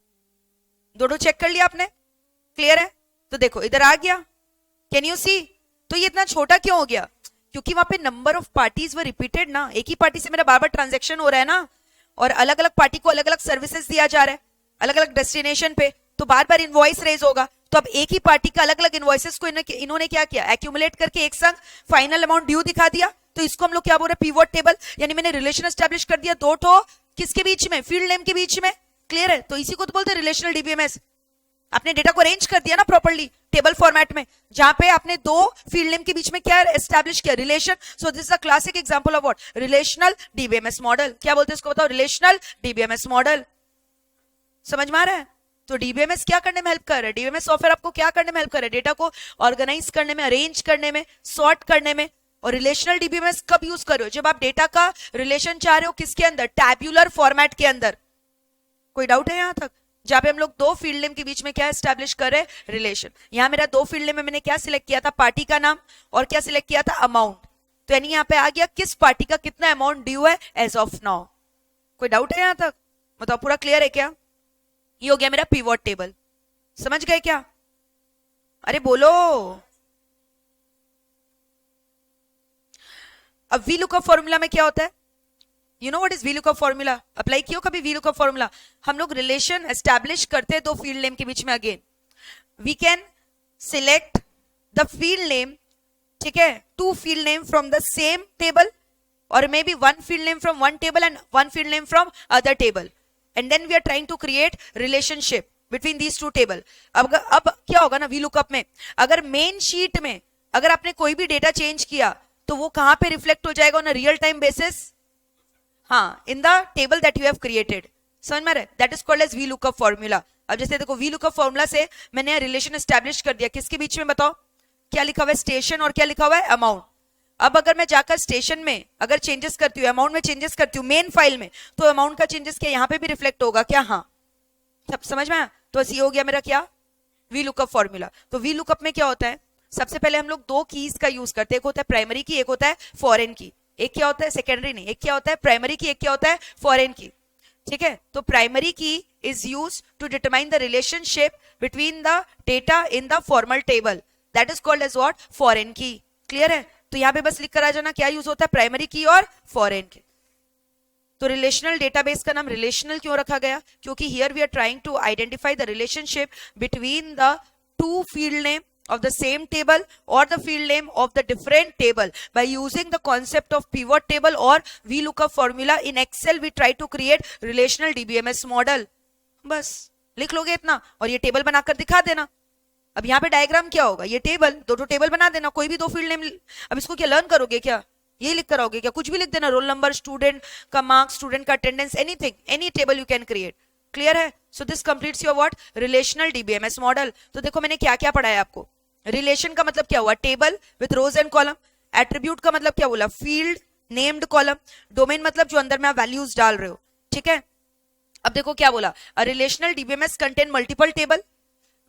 दोनों चेक कर लिया आपने, क्लियर है। तो देखो इधर आ गया, कैन यू सी? तो ये इतना छोटा क्यों हो गया, क्योंकि वहां पे number of parties were repeated ना, एक ही पार्टी से मेरा बार बार ट्रांजेक्शन हो रहा है ना, और अलग अलग पार्टी को अलग अलग सर्विसेज दिया जा रहा है अलग अलग डेस्टिनेशन पे, तो बार बार इनवॉइस रेज होगा। तो अब एक ही पार्टी का अलग अलग इनवॉइसेस को इन्होंने क्या किया, एक्यूमुलेट करके एक संग फाइनल अमाउंट ड्यू दिखा दिया। तो इसको हम लोग क्या बोल रहे हैं, पिवट टेबल, यानी मैंने रिलेशन एस्टैब्लिश कर दिया दो ठो किसके बीच में, फील्ड नेम के बीच में, क्लियर है। तो इसी को तो बोलते हैं रिलेशनल डीबीएमएस। आपने डेटा को अरेंज कर दिया ना प्रॉपर्ली टेबल फॉर्मेट में, जहां पे आपने दो फील्ड नेम के बीच में क्या एस्टैब्लिश किया, relation. So this is a classic example of what, relational DBMS model. क्या बोलते हैं इसको बताओ, रिलेशनल डीबीएमएस मॉडल। समझ में आ रहा है? तो डीबीएमएस क्या करने में हेल्प कर रहा है, डीबीएमएस सॉफ्टवेयर आपको क्या करने में हेल्प कर रहा है, डेटा को ऑर्गेनाइज करने में, अरेंज करने में, सॉर्ट करने में। और रिलेशनल डीबीएमएस कब यूज कर रहे हो, जब आप डेटा का रिलेशन चाह रहे हो किसके अंदर, टैब्यूलर फॉर्मेट के अंदर। कोई डाउट है यहां तक? जहां पे हम लोग दो फील्ड नेम के बीच में क्या एस्टैब्लिश कर रहे हैं, रिलेशन। यहां मेरा दो फील्ड नेम में मैंने क्या सिलेक्ट किया था, पार्टी का नाम, और क्या सिलेक्ट किया था, अमाउंट। तो यानी यहां पे आ गया किस पार्टी का कितना अमाउंट ड्यू है एज ऑफ नाउ। कोई डाउट है यहां तक? मतलब पूरा क्लियर है क्या? ये हो गया मेरा पिवट टेबल। समझ गए क्या? अरे बोलो। अब वी लुकअप फॉर्मूला में क्या होता है, you know what is we lookup formula? Apply किया कभी वी लुकअप फॉर्मूला? हम लोग रिलेशन एस्टैब्लिश करते हैं दो फील्ड नेम के बीच में। Again we can select the field name, ठीक है, two field name from the same table, और maybe one field name from one table and one field name from other table, and then we are trying to create relationship between these two table। अब क्या होगा ना V lookup में, अगर main sheet में अगर आपने कोई भी डेटा चेंज किया तो वो कहां पे रिफ्लेक्ट हो जाएगा on a real time basis, हाँ, in the table that you have created. समझ में? That is called as V lookup formula. अब जैसे देखो वी लुकअप फॉर्मूला से मैंने रिलेशन एस्टैब्लिश कर दिया किसके बीच में, बताओ क्या लिखा हुआ है, स्टेशन, और क्या लिखा हुआ है, अमाउंट। अब अगर मैं जाकर स्टेशन में अगर चेंजेस करती हूँ, अमाउंट में चेंजेस करती हूँ मेन फाइल में, तो अमाउंट का चेंजेस क्या यहाँ पे भी रिफ्लेक्ट होगा क्या, हाँ, सब समझ में आया? तो ये हो गया मेरा क्या, वी लुकअप फॉर्मूला। तो वी लुकअप में क्या होता है, सबसे पहले हम लोग दो कीज का यूज करते हैं, एक होता है प्राइमरी की, एक होता है फॉरेन की। एक क्या होता है, सेकेंडरी नहीं, एक क्या होता है प्राइमरी की, एक क्या होता है फॉरेन की, ठीक है। तो primary key is use to determine the relationship between the data in the formal table, that is called as what, foreign key. Clear है? तो यहां पे बस लिख कर आ जाना क्या यूज होता है, प्राइमरी की और फॉरेन की। तो रिलेशनल डेटाबेस का नाम रिलेशनल क्यों रखा गया, क्योंकि here we are trying to identify the relationship between the two field name of the same table or the field name of the different table by using the concept of pivot table or VLOOKUP formula in Excel we try to create relational DBMS model। बस लिख लोगे इतना और ये table बनाकर दिखा देना। अब यहाँ पे डायग्राम क्या होगा, ये टेबल, दो टेबल बना देना, कोई भी दो फील्ड नेम। अब इसको क्या लर्न करोगे क्या, ये लिख कर आओगे क्या, कुछ भी लिख देना, रोल नंबर, स्टूडेंट का मार्क्स, स्टूडेंट का attendance, anything, any table you can create. Clear है? So this completes your what, relational DBMS model. तो देखो मैंने क्या क्या पढ़ाया आपको। रिलेशन का मतलब क्या हुआ, table with rows and column. Attribute का मतलब क्या बोला, फील्ड नेम्ड कॉलम। डोमेन मतलब जो अंदर में आप वैल्यूज डाल रहे हो, ठीक है। अब देखो क्या बोला, a relational DBMS contain multiple table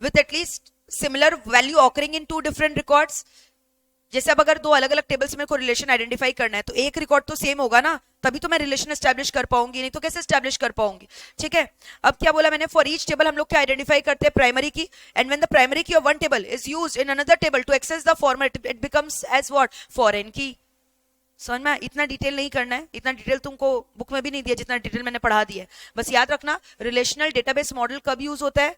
with at least similar value occurring in two different records. जैसे अब अगर दो अलग अलग टेबल से मेरे को रिलेशन आइडेंटिफाई करना है तो एक रिकॉर्ड तो सेम होगा ना, तभी तो मैं रिलेशन एस्टैब्लिश कर पाऊंगी, नहीं तो कैसे एस्टैब्लिश कर पाऊंगी, ठीक है। अब क्या बोला मैंने, फॉर ईच टेबल हम लोग क्या आइडेंटिफाई करते हैं, primary key. And when the primary key of one table is used in another table to access the format, it becomes as what, foreign key. समझ में? इतना डिटेल नहीं करना है, इतना डिटेल तुमको बुक में भी नहीं दिया जितना डिटेल मैंने पढ़ा दिया है। बस याद रखना रिलेशनल डेटाबेस मॉडल कब यूज होता है,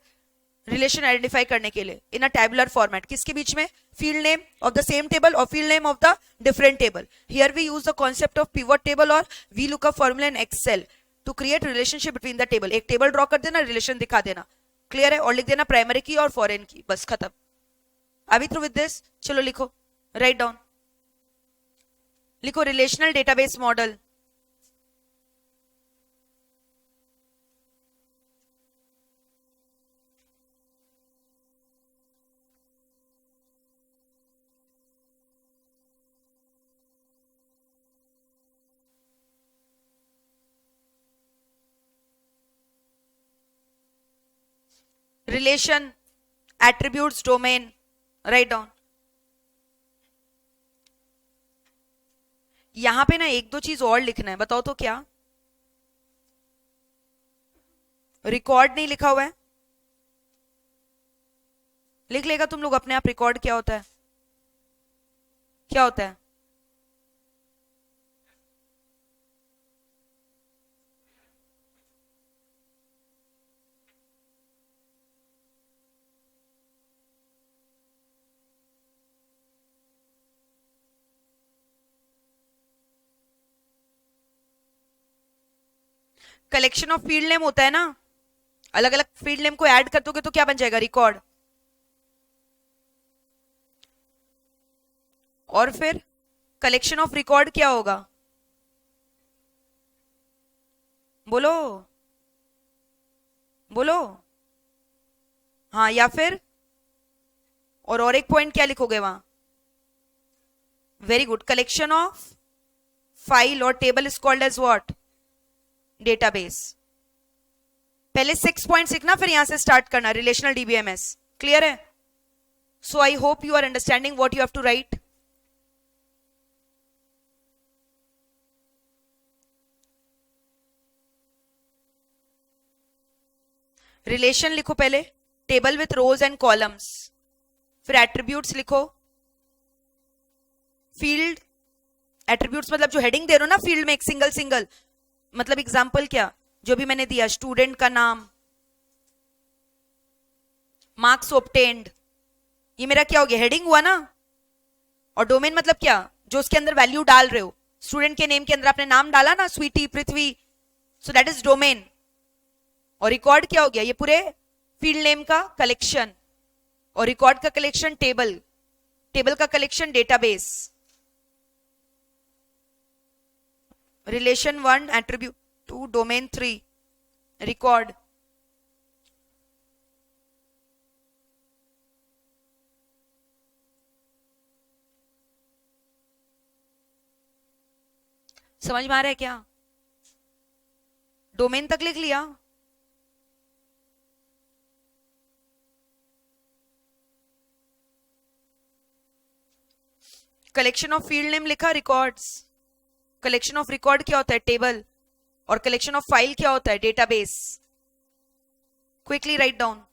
रिलेशन आइडेंटिफाई करने के लिए इन अ टैबुलर फॉर्मेट। किसके बीच में, field name of the same table और field name of the different table. Here we use the concept of pivot table और V lookup formula in Excel to create relationship between the table, एक table draw कर देना, relation दिखा देना, clear है, और लिख देना प्राइमरी की और फॉरेन की, बस खत्म। अभी थ्रू विद दिस, चलो लिखो, राइट डाउन, लिखो relational database model. Relation, attributes, domain, write down. यहां पे ना एक दो चीज और लिखना है, बताओ तो क्या? रिकॉर्ड नहीं लिखा हुआ है, लिख लेगा तुम लोग अपने आप। रिकॉर्ड क्या होता है? क्या होता है? कलेक्शन ऑफ फील्ड नेम होता है ना, अलग अलग फील्ड नेम को ऐड कर दोगे तो क्या बन जाएगा? रिकॉर्ड। और फिर कलेक्शन ऑफ रिकॉर्ड क्या होगा? बोलो बोलो। हाँ, या फिर और एक पॉइंट क्या लिखोगे वहां? Very good, collection of file और table is called as what? Database. पहले 6 पॉइंट्स लिखना, फिर यहां से स्टार्ट करना, रिलेशनल डीबीएमएस। क्लियर है? So I hope you are understanding what you have to write. Relation लिखो पहले, table with rows and columns, फिर एट्रीब्यूट्स लिखो, फील्ड, एट्रीब्यूट्स मतलब जो हेडिंग दे रहे हो ना फील्ड में, एक सिंगल सिंगल, मतलब एग्जांपल क्या, जो भी मैंने दिया, स्टूडेंट का नाम, मार्क्स ऑब्टेन्ड, ये मेरा क्या हो गया? हेडिंग हुआ ना। और डोमेन मतलब क्या? जो उसके अंदर वैल्यू डाल रहे हो, स्टूडेंट के नेम के अंदर आपने नाम डाला ना, स्वीटी, पृथ्वी, सो दैट इज डोमेन। और रिकॉर्ड क्या हो गया? ये पूरे फील्ड नेम का कलेक्शन, और रिकॉर्ड का कलेक्शन टेबल, टेबल का collection database. Relation 1, attribute 2, domain 3, record. समझ में आ रहा है क्या? डोमेन तक लिख लिया? कलेक्शन ऑफ फील्ड नेम लिखा, रिकॉर्ड्स। कलेक्शन ऑफ रिकॉर्ड क्या होता है? टेबल। और कलेक्शन ऑफ फाइल क्या होता है? डेटाबेस। Quickly write down.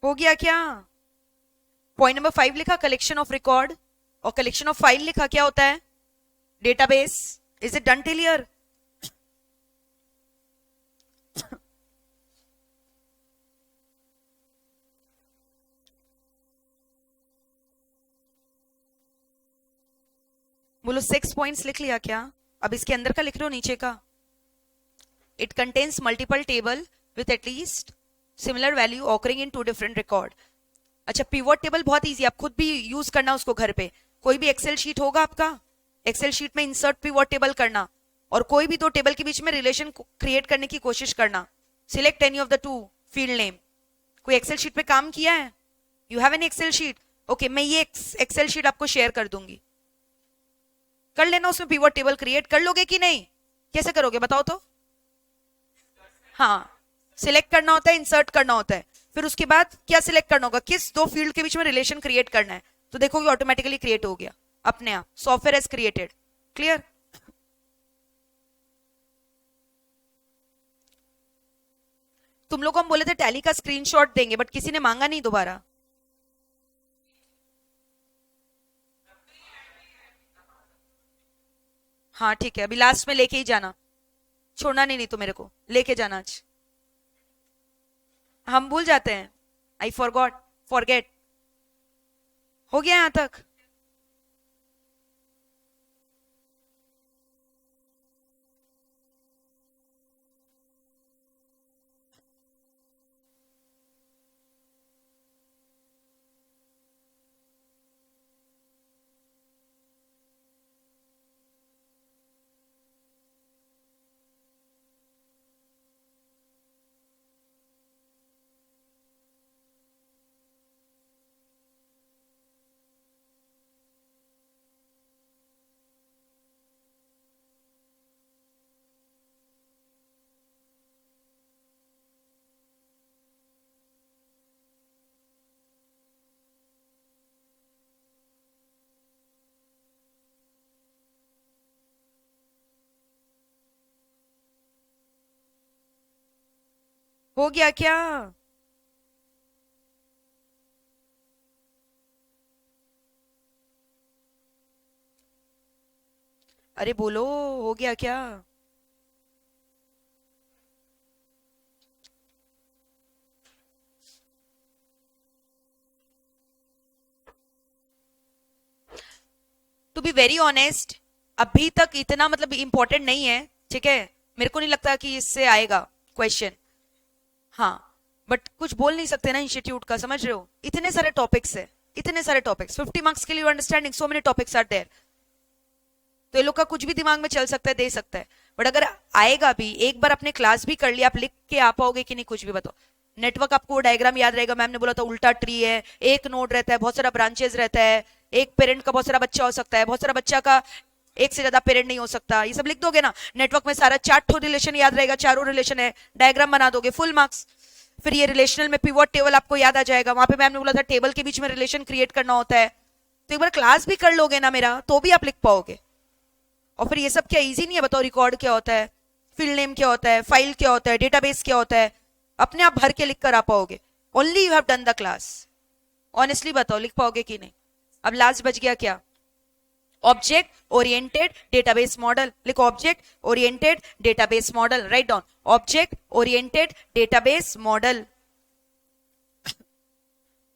हो गया क्या? पॉइंट नंबर 5 लिखा, कलेक्शन ऑफ रिकॉर्ड, और कलेक्शन ऑफ फाइल लिखा, क्या होता है? Database. Is it done till here? बोलो 6 पॉइंट्स लिख लिया क्या? अब इसके अंदर का लिख लो, नीचे का। It contains multiple table with at least similar value occurring in 2 different record. अच्छा, पिवट टेबल बहुत इजी, आप खुद भी यूज करना उसको घर पे। कोई भी एक्सेल शीट होगा आपका, एक्सेल शीट में इंसर्ट पिवट टेबल करना, और कोई भी 2 टेबल के बीच में रिलेशन क्रिएट करने की कोशिश करना। Select any of the 2 field name. कोई एक्सेल शीट पे काम किया है? You have an Excel sheet? Okay, मैं ये एक्सेल शीट आपको शेयर कर दूंगी, कर लेना, उसमें पिवट टेबल क्रिएट कर लोगे कि नहीं? कैसे करोगे बताओ तो? हाँ, सिलेक्ट करना होता है, इंसर्ट करना होता है, फिर उसके बाद क्या सिलेक्ट करना होगा, किस दो फील्ड के बीच में रिलेशन क्रिएट करना है, तो देखोगे ऑटोमेटिकली क्रिएट हो गया अपने आप, सॉफ्टवेयर एज क्रिएटेड। क्लियर? तुम लोग को हम बोले थे टैली का स्क्रीनशॉट देंगे, बट किसी ने मांगा नहीं दोबारा। हाँ ठीक है, अभी लास्ट में लेके ही जाना, छोड़ना नहीं तो मेरे को लेके जाना आज। हम भूल जाते हैं, आई फॉरगॉट, फॉरगेट। हो गया यहां तक? हो गया क्या? अरे बोलो, हो गया क्या? टू बी वेरी ऑनेस्ट, अभी तक इतना मतलब इंपॉर्टेंट नहीं है, ठीक है, मेरे को नहीं लगता कि इससे आएगा क्वेश्चन। हाँ, बट कुछ बोल नहीं सकते ना इंस्टीट्यूट का, समझ रहे हो, इतने सारे टॉपिक्स है, इतने सारे टॉपिक्स, 50 मार्क्स के लिए understanding, so many topics are there, तो ये लोग का कुछ भी दिमाग में चल सकता है, दे सकता है, बट अगर आएगा भी, एक बार अपने क्लास भी कर लिया, आप लिख के आ पाओगे कि नहीं, कुछ भी बताओ। नेटवर्क आपको डायग्राम याद रहेगा, मैम ने बोला था उल्टा ट्री है, एक नोड रहता है, बहुत सारा ब्रांचेस रहता है, एक पेरेंट का बहुत सारा बच्चा हो सकता है, बहुत सारा बच्चा का एक से ज्यादा पेरेंट नहीं हो सकता, ये सब लिख दोगे ना। नेटवर्क में सारा 4 रिलेशन याद रहेगा, चारों रिलेशन है, डायग्राम बना दोगे, फुल मार्क्स। फिर ये रिलेशनल में पिवट टेबल आपको याद आ जाएगा, वहां पे मैम ने बोला था टेबल के बीच में रिलेशन क्रिएट करना होता है, तो एक बार क्लास भी कर लोगे ना मेरा, तो भी आप लिख पाओगे। और फिर ये सब क्या इजी नहीं है, बताओ, रिकॉर्ड क्या होता है, फील्ड नेम क्या होता है, फाइल क्या होता है, डेटाबेस क्या होता है, अपने आप भर के लिख कर आ पाओगे, only you have done the class. Honestly बताओ, लिख पाओगे कि नहीं? अब लास्ट बच गया क्या? ऑब्जेक्ट ओरिएंटेड डेटाबेस मॉडल, लिखो object oriented database model, right down object oriented database model.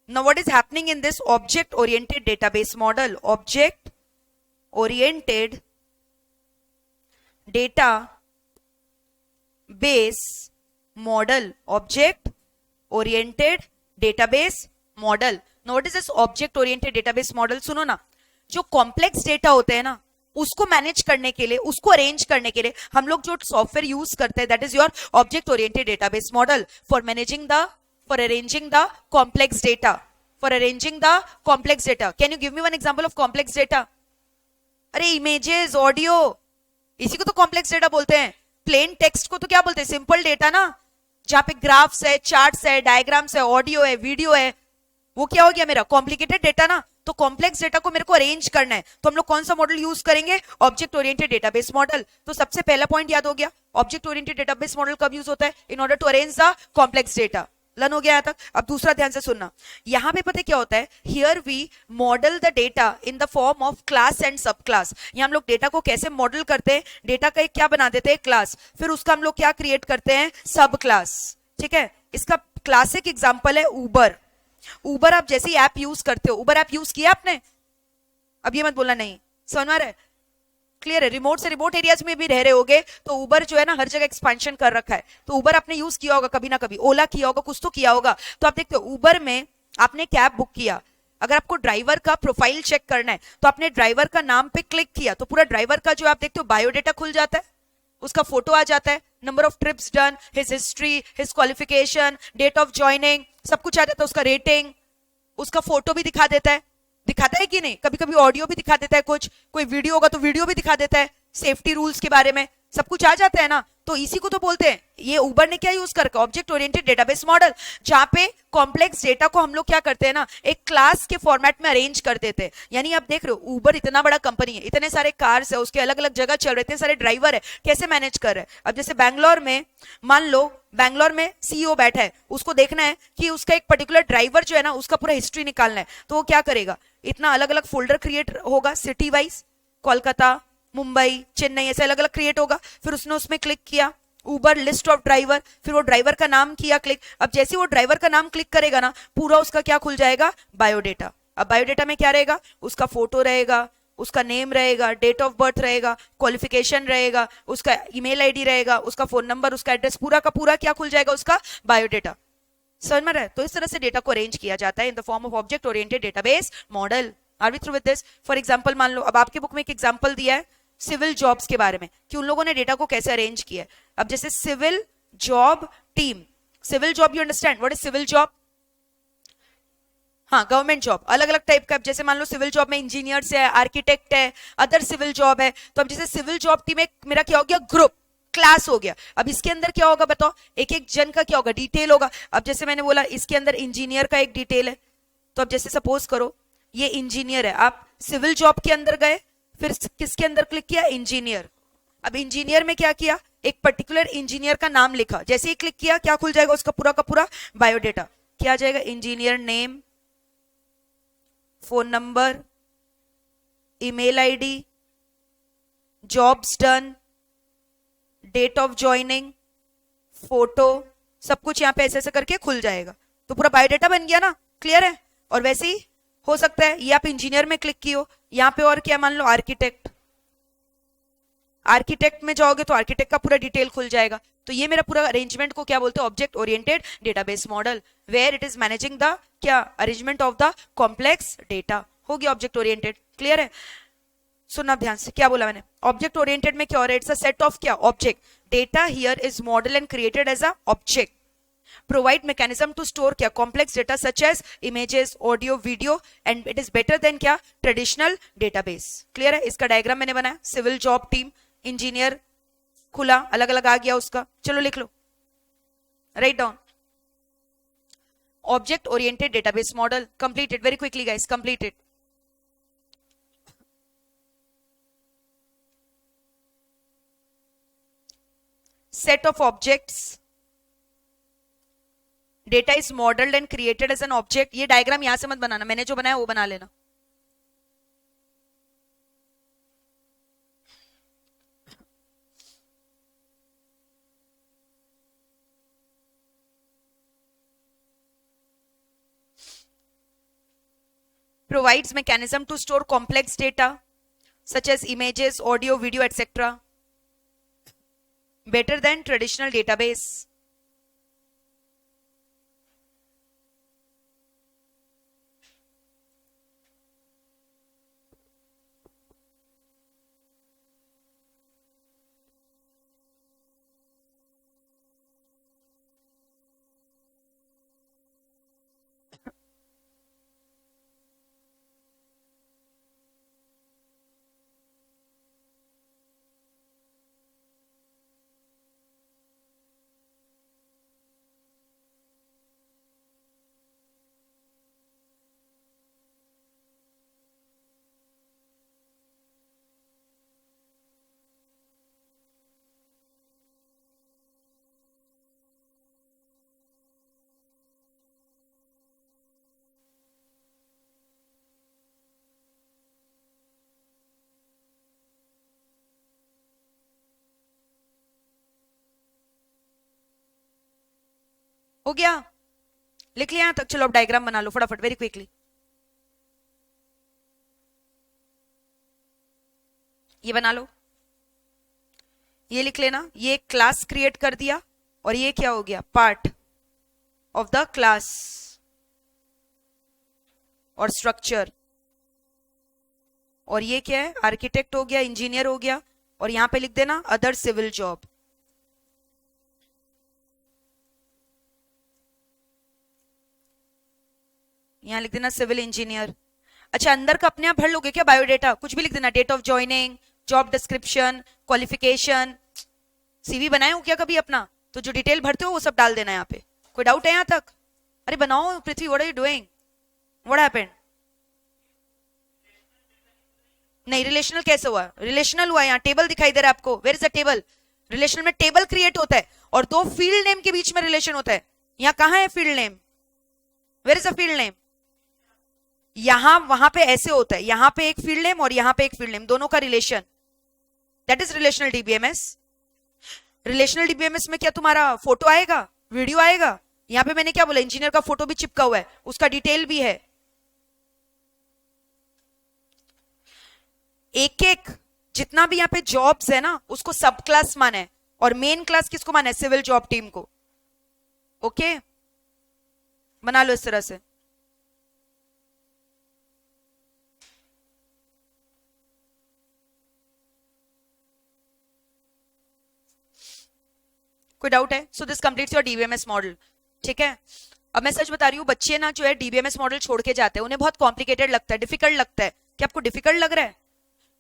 Now what is happening in this object oriented database model? Object oriented database model, object oriented database model. Now what is this object oriented database model? सुनो ना, जो complex data होते हैं ना, उसको manage करने के लिए, उसको अरेंज करने के लिए हम लोग जो सॉफ्टवेयर यूज करते हैं, that is your object oriented database model for managing the, for arranging the complex data, for arranging the complex data. Can you give me one example of complex data? अरे images, audio, इसी को तो complex data बोलते हैं। Plain text को तो क्या बोलते हैं? सिंपल डेटा ना, जहां पे ग्राफ्स है, चार्ट्स है, डायग्राम्स है, ऑडियो है, वीडियो है, वो क्या हो गया मेरा? कॉम्प्लिकेटेड डेटा ना। तो कॉम्प्लेक्स डेटा को मेरे को अरेंज करना है, तो हम लोग कौन सा मॉडल यूज करेंगे? Object oriented database model. तो सबसे पहला पॉइंट याद हो गया, ऑब्जेक्ट ओरिएंटेड डेटाबेस मॉडल कब यूज होता है? In order to arrange the complex data. लन हो गया यहाँ तक? अब दूसरा ध्यान से सुनना, यहाँ पे पता क्या होता है? Here V model the data in the form of class and सब क्लास। यहाँ हम लोग डेटा को कैसे मॉडल करते हैं? डेटा का एक क्या बना देते हैं? क्लास। फिर उसका हम लोग क्या क्रिएट करते हैं? सब क्लास। ठीक है, इसका क्लासिक एग्जाम्पल है उबर। उबर आप जैसे ऐप यूज करते हो, उबर ऐप यूज किया आपने? अब ये मत बोलना नहीं, समझ में आ रहा है? क्लियर है? रिमोट से रिमोट एरियाज में भी रह रहे होगे तो उबर जो है ना हर जगह एक्सपेंशन कर रखा है, तो उबर आपने यूज किया होगा कभी ना कभी, ओला किया होगा, कुछ तो किया होगा। तो आप देखते हो उबर में आपने कैब बुक किया, अगर आपको ड्राइवर का प्रोफाइल चेक करना है तो आपने ड्राइवर का नाम पे क्लिक किया तो पूरा ड्राइवर का जो आप देखते हो बायोडेटा खुल जाता है, उसका फोटो आ जाता है, number of trips done, his history, his qualification, date of joining, सब कुछ आ जाता है, उसका रेटिंग, उसका फोटो भी दिखा देता है, दिखाता है कि नहीं? कभी कभी ऑडियो भी दिखा देता है, कुछ कोई वीडियो होगा तो वीडियो भी दिखा देता है, सेफ्टी रूल्स के बारे में। सब कुछ आ जाता है ना, तो इसी को तो बोलते हैं, ये उबर ने क्या यूज करके ऑब्जेक्ट ओरिएंटेड डेटाबेस मॉडल, जहां पे कॉम्प्लेक्स डेटा को हम लोग क्या करते हैं ना, एक क्लास के फॉर्मेट में अरेंज कर देते हैं। यानी आप देख रहे हो उबर इतना बड़ा कंपनी है, इतने सारे कार्स है, उसके अलग अलग जगह चल रहे, इतने सारे ड्राइवर है, कैसे मैनेज कर रहे हैं। अब जैसे बैंगलोर में, मान लो बैंगलोर में सीईओ बैठा है, उसको देखना है कि उसका एक पर्टिकुलर ड्राइवर जो है ना, उसका पूरा हिस्ट्री निकालना है, तो वो क्या करेगा, इतना अलग अलग फोल्डर क्रिएट होगा सिटी वाइज, कोलकाता, मुंबई, चेन्नई, ऐसे अलग अलग क्रिएट होगा। फिर उसने उसमें क्लिक किया उबर लिस्ट ऑफ ड्राइवर, फिर वो ड्राइवर का नाम किया क्लिक। अब जैसे वो ड्राइवर का नाम क्लिक करेगा ना, पूरा उसका क्या खुल जाएगा, बायोडेटा। अब बायोडेटा में क्या रहेगा, उसका फोटो रहेगा, उसका नेम रहेगा, डेट ऑफ बर्थ रहेगा, क्वालिफिकेशन रहेगा, उसका ईमेल आईडी रहेगा, उसका फोन नंबर, उसका एड्रेस, पूरा का पूरा क्या खुल जाएगा, उसका बायोडेटा। समझ में रहा है? तो इस तरह से डेटा को अरेंज किया जाता है in the form of object oriented database model. Are we through with this? For example मान लो, अब आपकी बुक में एक एग्जांपल दिया है सिविल जॉब्स के बारे में, कि उन लोगों ने डेटा को कैसे अरेंज किया है। अब जैसे civil job team, civil job, you understand what is civil job? हाँ, गवर्नमेंट जॉब अलग अलग टाइप का। जैसे मान लो सिविल जॉब में इंजीनियर्स है, आर्किटेक्ट है, अदर सिविल जॉब है। तो अब जैसे सिविल जॉब टीम एक मेरा क्या हो गया, ग्रुप, क्लास हो गया। अब इसके अंदर क्या होगा बताओ, एक एक जन का क्या होगा, डिटेल होगा। अब जैसे मैंने बोला इसके अंदर इंजीनियर का एक डिटेल है, तो अब जैसे सपोज करो ये इंजीनियर है, आप सिविल जॉब के अंदर गए, फिर किसके अंदर क्लिक किया, इंजीनियर। अब इंजीनियर में क्या किया, एक पर्टिकुलर इंजीनियर का नाम लिखा, जैसे ही क्लिक किया क्या खुल जाएगा, उसका पूरा का पूरा बायोडेटा। क्या आ जाएगा, engineer name, phone number, email ID, jobs done, date of joining, photo, सब कुछ यहाँ पे ऐसे ऐसे करके खुल जाएगा। तो पूरा बायोडेटा बन गया ना, क्लियर है? और वैसे ही हो सकता है ये आप इंजीनियर में क्लिक किए हो, यहाँ पे और क्या, मान लो आर्किटेक्ट, आर्किटेक्ट में जाओगे तो आर्किटेक्ट का पूरा डिटेल खुल जाएगा। तो ये मेरा पूरा अरेंजमेंट को क्या बोलते हैं, object oriented database model, where it is managing the क्या, arrangement of the complex data. हो गया ऑब्जेक्ट ओरिएंटेड, क्लियर है? सुनना ध्यान से, क्या बोला मैंने, ऑब्जेक्ट ओरिएंटेड में क्या हो रहा है, इट्स अ सेट ऑफ क्या, object, data here is model and created as a object, provide mechanism to store क्या, complex data such as images, audio, video, and it is better than क्या, traditional database। Clear है? इसका diagram मैंने बनाया, civil job team, engineer खुला, अलग अलग आ गया उसका। चलो लिख लो, write down, object oriented database model completed. Very quickly guys, completed. Set of objects, data is modelled and created as an object. ये डायग्राम यहां से मत बनाना, मैंने जो बनाया वो बना लेना। provides mechanism to store complex data such as images, audio, video, etc. better than traditional database। हो गया, लिख लिया यहां तक? चलो अब डायग्राम बना लो फटाफट, वेरी क्विकली। ये बना लो, ये लिख लेना, ये क्लास क्रिएट कर दिया, और ये क्या हो गया, पार्ट ऑफ द क्लास और स्ट्रक्चर। और ये क्या है, आर्किटेक्ट हो गया, इंजीनियर हो गया, और यहां पे लिख देना अदर सिविल जॉब। यहां लिख देना सिविल इंजीनियर। अच्छा, अंदर का अपने आप भर लोगे क्या बायोडेटा, कुछ भी लिख देना, date of joining, job description, qualification, CV बनाए हो क्या कभी अपना? तो जो डिटेल भरते हो वो सब डाल देना यहाँ पे। कोई डाउट है यहाँ तक? अरे बनाओ Prithvi, what are you doing? What happened? नहीं, रिलेशनल कैसे हुआ? रिलेशनल हुआ, यहाँ टेबल दिखाई दे रहा है आपको, where is the table? Relational में टेबल क्रिएट होता है और दो फील्ड नेम के बीच में रिलेशन होता है। यहाँ कहाँ है field name? Where is the field name? यहां वहां पे ऐसे होता है, यहां पे एक फील्ड नेम और यहां पे एक फील्ड नेम, दोनों का relation, that is relational DBMS. Relational DBMS में क्या तुम्हारा फोटो आएगा, वीडियो आएगा? यहां पे मैंने क्या बोला, इंजीनियर का फोटो भी चिपका हुआ है, उसका डिटेल भी है। एक एक जितना भी यहाँ पे जॉब्स है ना, उसको सब क्लास माना है, और मेन क्लास किसको माना है? सिविल जॉब टीम को। ओके, बना लो इस तरह से। कोई डाउट है? So this completes your DBMS model. ठीक है, अब मैं सच बता रही हूँ, बच्चे ना जो है डीबीएमएस मॉडल छोड़ के जाते हैं, उन्हें बहुत कॉम्प्लिकेटेड लगता है, डिफिकल्ट लगता है। क्या आपको डिफिकल्ट लग रहा है?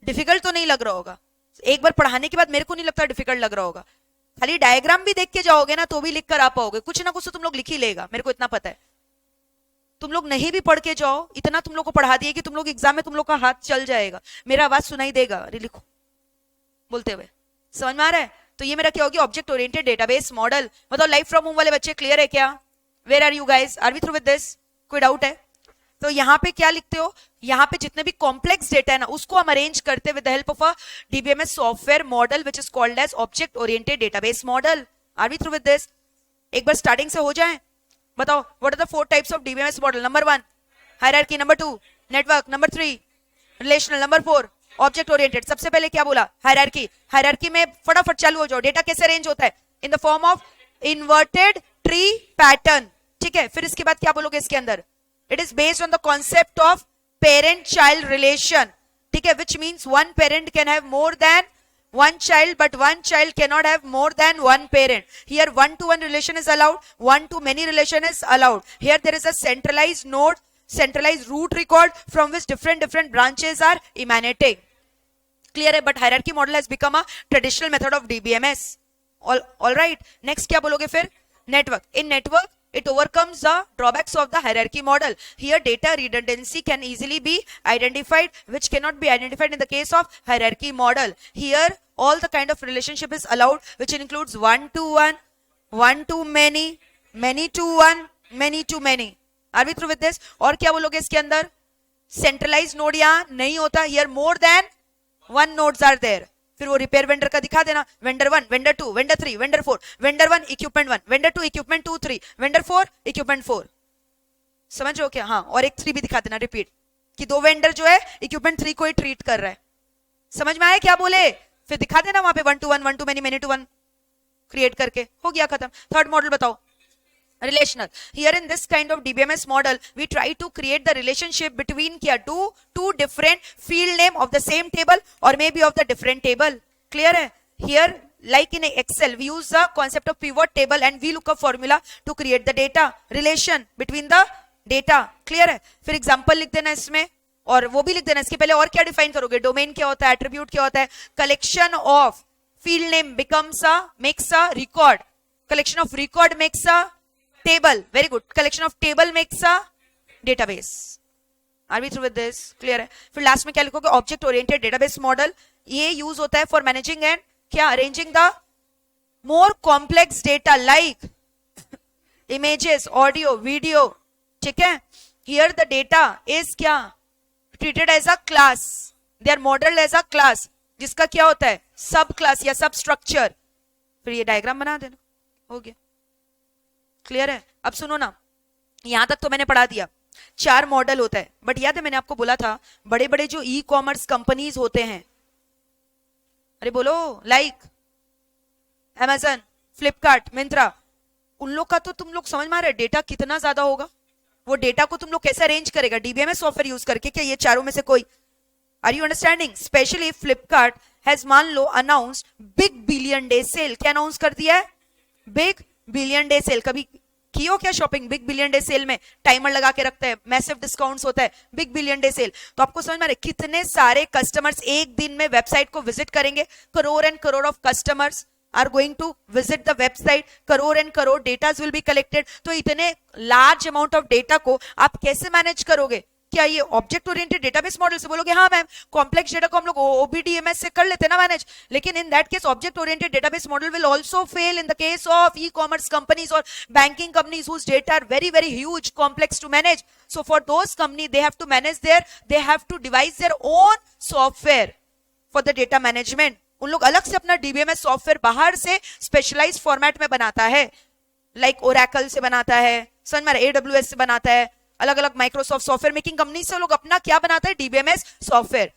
डिफिकल्ट तो नहीं लग रहा होगा, एक बार पढ़ाने के बाद मेरे को नहीं लगता डिफिकल्ट लग रहा होगा। खाली डायग्राम भी देख के जाओगे ना तो भी लिख कर आ पाओगे, कुछ ना कुछ तो तुम लोग लिख ही लेगा, मेरे को इतना पता है। तुम लोग नहीं भी पढ़ के जाओ, इतना तुम लोग को पढ़ा दिए कि तुम लोग एग्जाम में तुम लोग का हाथ चल जाएगा, मेरा आवाज सुनाई देगा, अरे लिखो बोलते हुए। समझ में आ रहा है? तो ये मेरा क्या होगी, ऑब्जेक्ट ओरिएंटेड डेटाबेस मॉडल। मतलब लाइफ फ्रॉम होम वाले बच्चे क्लियर है क्या? Where are you guys? Are we through with this? कोई डाउट है? तो यहाँ पे क्या लिखते हो, यहाँ पे जितने भी कॉम्प्लेक्स डेटा है ना, उसको हम अरेंज करते with the help of a DBMS software model which is called as object oriented database model. Are we through with this? एक बार स्टार्टिंग से हो जाए, बताओ what are the 4 types of DBMS model? Number 1 hierarchy, number 2 network, number 3 relational, number 4 object oriented. सबसे पहले क्या बोला? हायरार्की। हायरार्की में फटाफट चालू हो जाओ, डेटा कैसे अरेंज होता है? In the form of inverted tree pattern. ठीक है, फिर इसके बाद क्या बोलोगे इसके अंदर? It is based on the concept of parent child relation. ठीक है, which means one parent can have more then one child, but one child cannot have more than one parent. Here one to one relation is allowed, one to many relation is allowed. Here there is a centralized node, centralized root record from which different branches are emanating. Clear है? But hierarchy model has become a traditional method of DBMS. All right, next क्या बोलोगे फिर? Network. In network it overcomes the drawbacks of the hierarchy model. Here data redundancy can easily be identified, which cannot be identified in the case of hierarchy model. Here all the kind of relationship is allowed, which includes one to one, one to many, many to one, many to many. Are we through with this? और क्या बोलोगे इसके अंदर? Centralized node यहाँ नहीं होता, here more than one nodes are there. फिर वो रिपेयर वेंडर का दिखा देना, vendor 1, vendor 2, vendor 3, vendor 4, vendor 1 equipment 1, vendor 2 equipment 2 3, vendor 4 equipment 4। समझ हो क्या? हाँ, और एक 3 भी दिखा देना, रिपीट, कि 2 वेंडर जो है इक्विपमेंट 3 को ही ट्रीट कर रहा है। समझ में आया क्या बोले? फिर दिखा देना वहां पे 1 to 1, 1 to many, many to 1 create करके, हो गया खत्म। थर्ड मॉडल बताओ, relational. Here in this kind of DBMS model, we try to create the relationship between क्या two different field name of the same table or maybe of the different table. Clear है? Here like in Excel, we use the concept of pivot table and VLOOKUP formula to create the data relation between the data. Clear है? फिर example लिख देना इसमें, और वो भी लिख देना। इसके पहले और क्या डिफाइन करोगे? डोमेन क्या होता है, एट्रीब्यूट क्या होता है? Collection of field name becomes a makes a record. Collection of record makes a table. Very good. Collection of table makes a database. Are we through with this? Clear है? फिर last में क्या लिखोगे? Object oriented database model. ये use होता है for managing and क्या, arranging the more complex data like images, audio, video. ठीक है, हियर द डेटा इज क्या, treated as a class, they are modelled as a class, जिसका क्या होता है, सब क्लास या सब स्ट्रक्चर। फिर ये डायग्राम बना देना, हो गया। क्लियर है? अब सुनो ना, यहां तक तो मैंने पढ़ा दिया, 4 मॉडल होता है, बट याद है मैंने आपको बोला था बड़े बड़े जो ई कॉमर्स कंपनीज होते हैं, अरे बोलो, लाइक अमेजन, फ्लिपकार्ट, मिंत्रा, उन लोग का तो तुम लोग समझ में आ रहे डेटा कितना ज्यादा होगा। वो डेटा को तुम लोग कैसे अरेंज करेगा? डीबीएमएस सॉफ्टवेयर यूज करके क्या? ये चारों में से कोई? Are you understanding? Specially Flipkart has मान लो announced big billion day sale. क्या अनाउंस कर दिया है? Big billion day sale. कभी की हो क्या shopping big billion day sale में? टाइमर लगा के रखते हैं, मैसिव डिस्काउंट्स होता है, बिग बिलियन डे सेल। तो आपको समझ में आ रहा है कितने सारे कस्टमर्स एक दिन में वेबसाइट को विजिट करेंगे? Crore and crore of customers. are going to visit the website, crore and crore datas will be collected. तो इतने लार्ज अमाउंट ऑफ डेटा को आप कैसे मैनेज करोगे? क्या ये ऑब्जेक्ट ओरिएंटेड डेटाबेस मॉडल से? बोलोगे हाँ मैम, कॉम्प्लेक्स डेटा को हम लोग ओबीडीएमएस से कर लेते हैं ना मैनेज. लेकिन in that case object oriented database model will also fail in the case of e commerce companies और banking companies whose data are very very huge, complex to manage. So for those companies, they have to manage they have to devise their own software for the data management. उन लोग अलग से अपना DBMS software बाहर से specialised format में बनाता है, लाइक ओरेकल से बनाता है, समझ में एडब्ल्यूएस से बनाता है, अलग अलग माइक्रोसॉफ्ट सॉफ्टवेयर मेकिंग कंपनी से लोग अपना क्या बनाता है? DBMS software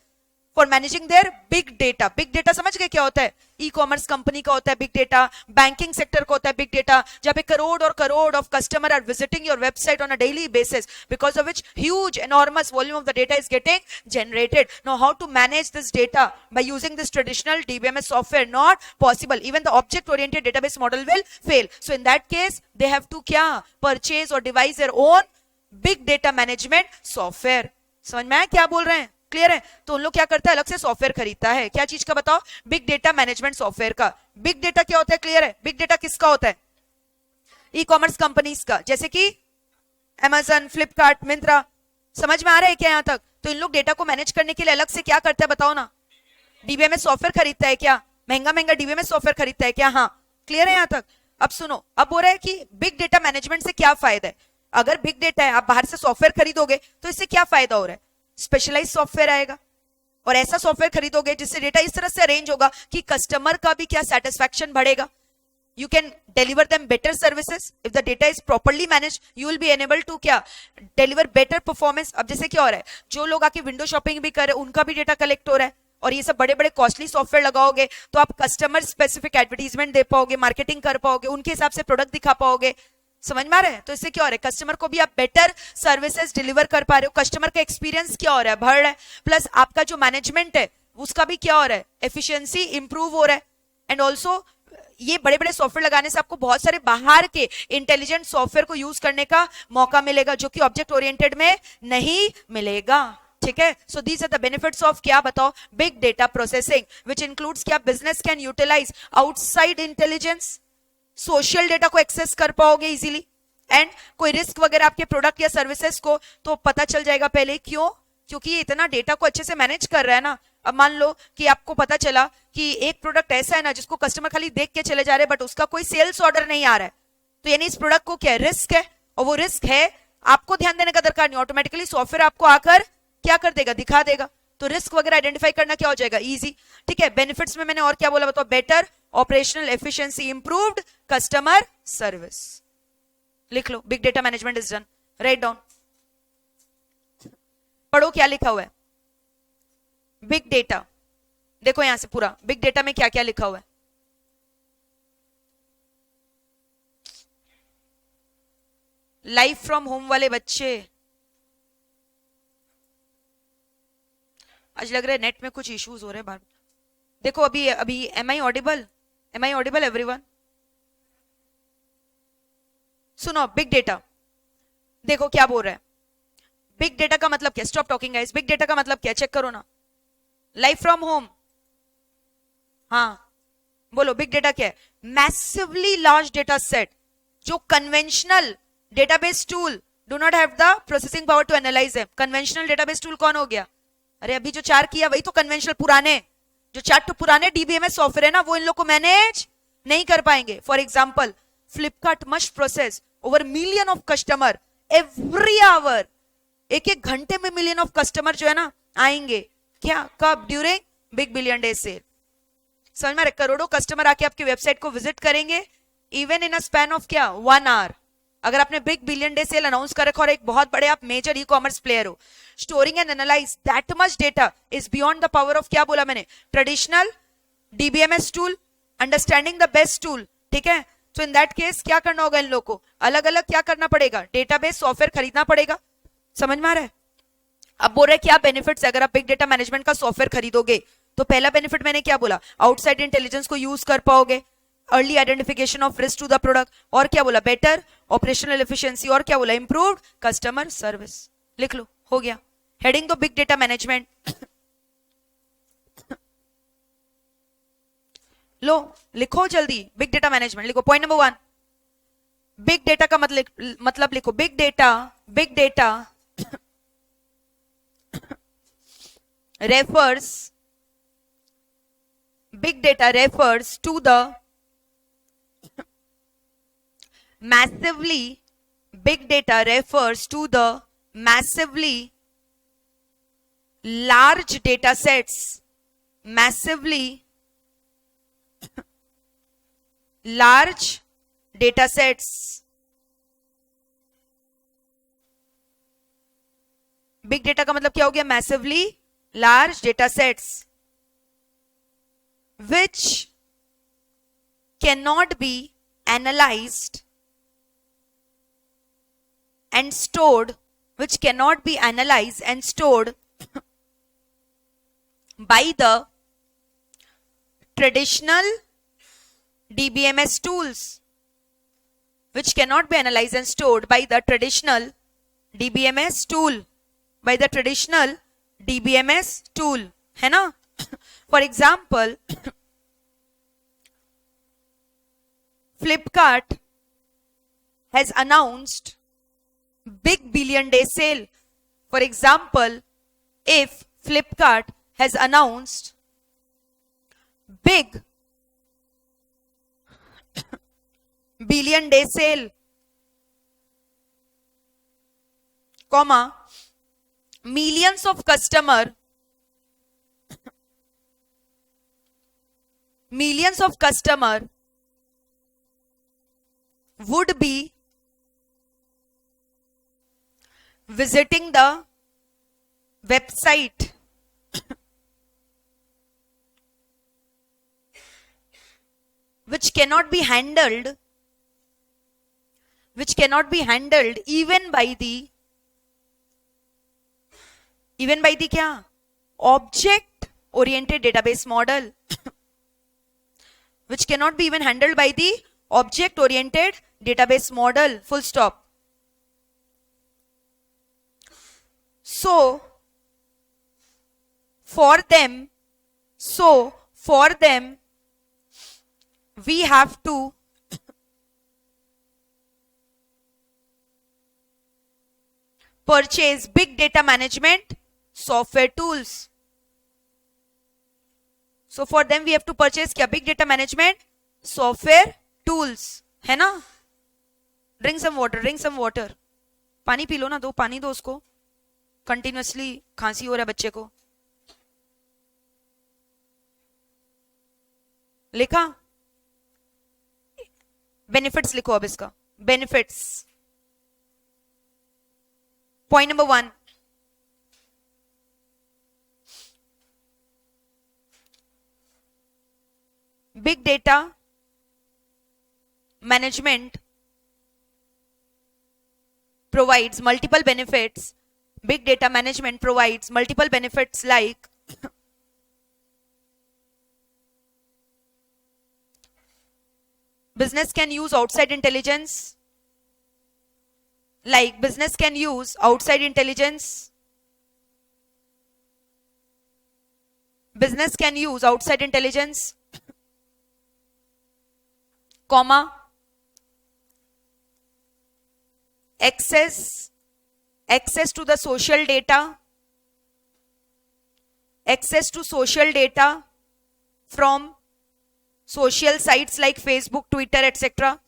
for managing there big data. Big data समझ गए क्या होता है? ई कॉमर्स कंपनी का होता है बिग डेटा, बैंकिंग सेक्टर का होता है बिग डेटा, जहां पे करोड़ और crore of customer are visiting your website on a daily basis, because of which huge enormous volume of the data is getting generated. Now how to manage this data by using this traditional DBMS software? Not possible. Even the object oriented database model will fail. So in that case they have to क्या? Purchase और devise their own big data management software. समझ में आया क्या बोल रहे हैं? Clear है? तो उन लोग क्या करता है? अलग से सॉफ्टवेयर खरीदता है. क्या चीज का बताओ? बिग डेटा मैनेजमेंट सॉफ्टवेयर का. बिग डेटा क्या होता है? क्लियर है? बिग डेटा किसका होता है? ई कॉमर्स कंपनीज का, जैसे कि Amazon, फ्लिपकार्ट, मिंत्रा. समझ में आ रहा है क्या यहां तक? तो इन लोग डेटा को मैनेज करने के लिए अलग से क्या करता है बताओ ना? डीबीएमएस सॉफ्टवेयर खरीदता है क्या? महंगा महंगा डीबीएमएस सॉफ्टवेयर खरीदता है क्या? हाँ. क्लियर है यहां तक? अब सुनो, अब बोल रहा है कि बिग डेटा मैनेजमेंट से क्या फायदा है. अगर बिग डेटा है, आप बाहर से सॉफ्टवेयर खरीदोगे तो इससे क्या फायदा हो रहा है? स्पेशलाइज सॉफ्टवेयर आएगा, और ऐसा सॉफ्टवेयर खरीदोगे जिससे डेटा इस तरह से अरेंज होगा कि कस्टमर का भी क्या? सेटिस्फैक्शन बढ़ेगा. You can deliver them better services. If the data is properly managed, you will be enabled to क्या? Deliver better performance. अब जैसे क्या हो रहा है, जो लोग आके विंडो शॉपिंग भी कर रहे हैं उनका भी डेटा कलेक्ट हो रहा है, और ये सब बड़े बड़े कॉस्टली सॉफ्टवेयर लगाओगे तो आप कस्टमर स्पेसिफिक एडवर्टीजमेंट दे पाओगे, मार्केटिंग कर पाओगे, उनके हिसाब से प्रोडक्ट दिखा पाओगे. समझ में आ रहा है? तो इससे क्या हो रहा है? कस्टमर को भी आप बेटर सर्विसेज डिलीवर कर पा रहे हो, कस्टमर का एक्सपीरियंस क्या हो रहा है? बढ़ रहा है. प्लस आपका जो मैनेजमेंट है उसका भी क्या हो रहा है? एफिशिएंसी इंप्रूव हो रहा है. एंड ऑल्सो ये बड़े बड़े सॉफ्टवेयर लगाने से आपको बहुत सारे बाहर के इंटेलिजेंट सॉफ्टवेयर को यूज करने का मौका मिलेगा, जो कि ऑब्जेक्ट ओरिएंटेड में नहीं मिलेगा. ठीक है? So these are the benefits of क्या बताओ? Big data processing, which includes क्या? Business can utilize outside intelligence, social data को एक्सेस कर पाओगे इजीली, एंड कोई रिस्क वगैरह आपके प्रोडक्ट या सर्विसेज को तो पता चल जाएगा पहले. क्यों? क्योंकि ये इतना डेटा को अच्छे से मैनेज कर रहा है ना. अब मान लो कि आपको पता चला कि एक प्रोडक्ट ऐसा है ना जिसको कस्टमर खाली देख के चले जा रहे हैं, बट उसका कोई सेल्स ऑर्डर नहीं आ रहा है, तो यानी इस प्रोडक्ट को क्या? रिस्क है. और वो रिस्क है, आपको ध्यान देने का दरकार नहीं, ऑटोमेटिकली सॉफ्टवेयर आपको आकर क्या कर देगा? दिखा देगा. तो रिस्क वगैरह आइडेंटिफाई करना क्या हो जाएगा? इजी. ठीक है? बेनिफिट्स में मैंने और क्या बोला बताओ? Better operational efficiency, improved customer service. लिख लो, big data management is done. Write down. पढ़ो क्या लिखा हुआ है. बिग डेटा, देखो यहां से पूरा बिग डेटा में क्या क्या लिखा हुआ है. लाइफ फ्रॉम होम वाले बच्चे, आज लग रहा है नेट में कुछ इश्यूज हो रहे हैं बाहर. देखो अभी अभी am I audible? Am I audible everyone? सुनो, बिग डेटा देखो क्या बोल रहा है. बिग डेटा का मतलब क्या? Stop talking guys. Big data का मतलब क्या? चेक करो ना. लाइफ फ्रॉम होम, हाँ बोलो. बिग डेटा क्या है? मैसिवली लार्ज डेटा सेट, जो conventional database tool do not have the processing power to analyse them. Conventional database tool कौन हो गया? अरे अभी जो 4 किया वही तो कन्वेंशनल. पुराने जो 4 तो पुराने डीबीएमएस सॉफ्टवेयर है ना, वो इन लोग को मैनेज नहीं कर पाएंगे. For example, Flipkart must process over million of customer every hour. एक एक घंटे में मिलियन ऑफ कस्टमर जो है ना आएंगे. क्या? कब? During big billion day sale. समझ में? करोड़ों कस्टमर आके आपकी वेबसाइट को विजिट करेंगे, even in a span of क्या? 1 आवर. अगर आपने big billion day sale announce कर रखा और एक बहुत बड़े आप मेजर ई कॉमर्स प्लेयर हो, storing and analyse that much data is beyond the power of क्या बोला मैंने? Traditional DBMS tool, understanding the best tool. ठीक है? तो इन दैट केस क्या करना होगा? इन लोग को अलग अलग क्या करना पड़ेगा? डेटाबेस सॉफ्टवेयर खरीदना पड़ेगा. समझ में आ रहा है? अब बोल रहे क्या बेनिफिट्स है अगर आप बिग डेटा मैनेजमेंट का सॉफ्टवेयर खरीदोगे? तो पहला बेनिफिट मैंने क्या बोला? आउटसाइड इंटेलिजेंस को यूज कर पाओगे, early identification of risk to the product, और क्या बोला? बेटर ऑपरेशनल एफिशिएंसी, और क्या बोला? Improved customer service. लिख लो, हो गया. हेडिंग तो बिग डेटा मैनेजमेंट. लो लिखो जल्दी, बिग डेटा मैनेजमेंट लिखो। पॉइंट नंबर 1, बिग डेटा का मतलब लिखो। Big data refers big data refers to the massively big data refers to the massively large data sets, massively large data sets, big data का मतलब क्या हो गया? Massively large data sets which cannot be analyzed and stored, which cannot be analyzed and stored by the traditional DBMS tools, which cannot be analyzed and stored by the traditional DBMS tool, by the traditional DBMS tool, है ना? For example, Flipkart has announced big billion day sale. For example, if Flipkart has announced big billion day sale, comma, millions of customer would be visiting the website which cannot be handled even by the क्या? Object oriented database model which cannot be even handled by the object oriented database model, full stop. So for them we have to purchase big data management software tools. So for them we have to purchase क्या? Big data management software tools, है ना? Drink some water. पानी P low ना, दो पानी दो उसको, continuously खांसी हो रहा है बच्चे को। लिखा? बेनिफिट्स लिखो अब इसका, benefits. Point number 1, big data management provides multiple benefits. Big data management provides multiple benefits like business can use outside intelligence, comma, access to the social data, from social sites like Facebook, Twitter, etc.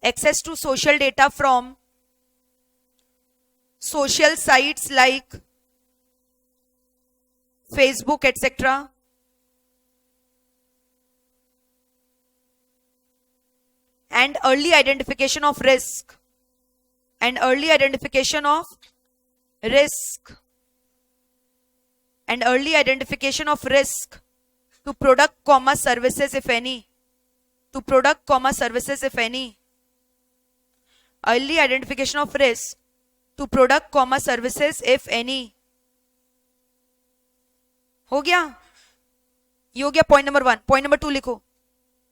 Access to social data from social sites like Facebook, etc. And early identification of risk. To product, services if any. Early identification of risk to product, services if any. हो गया? ये हो गया point number 1। Point number 2 लिखो,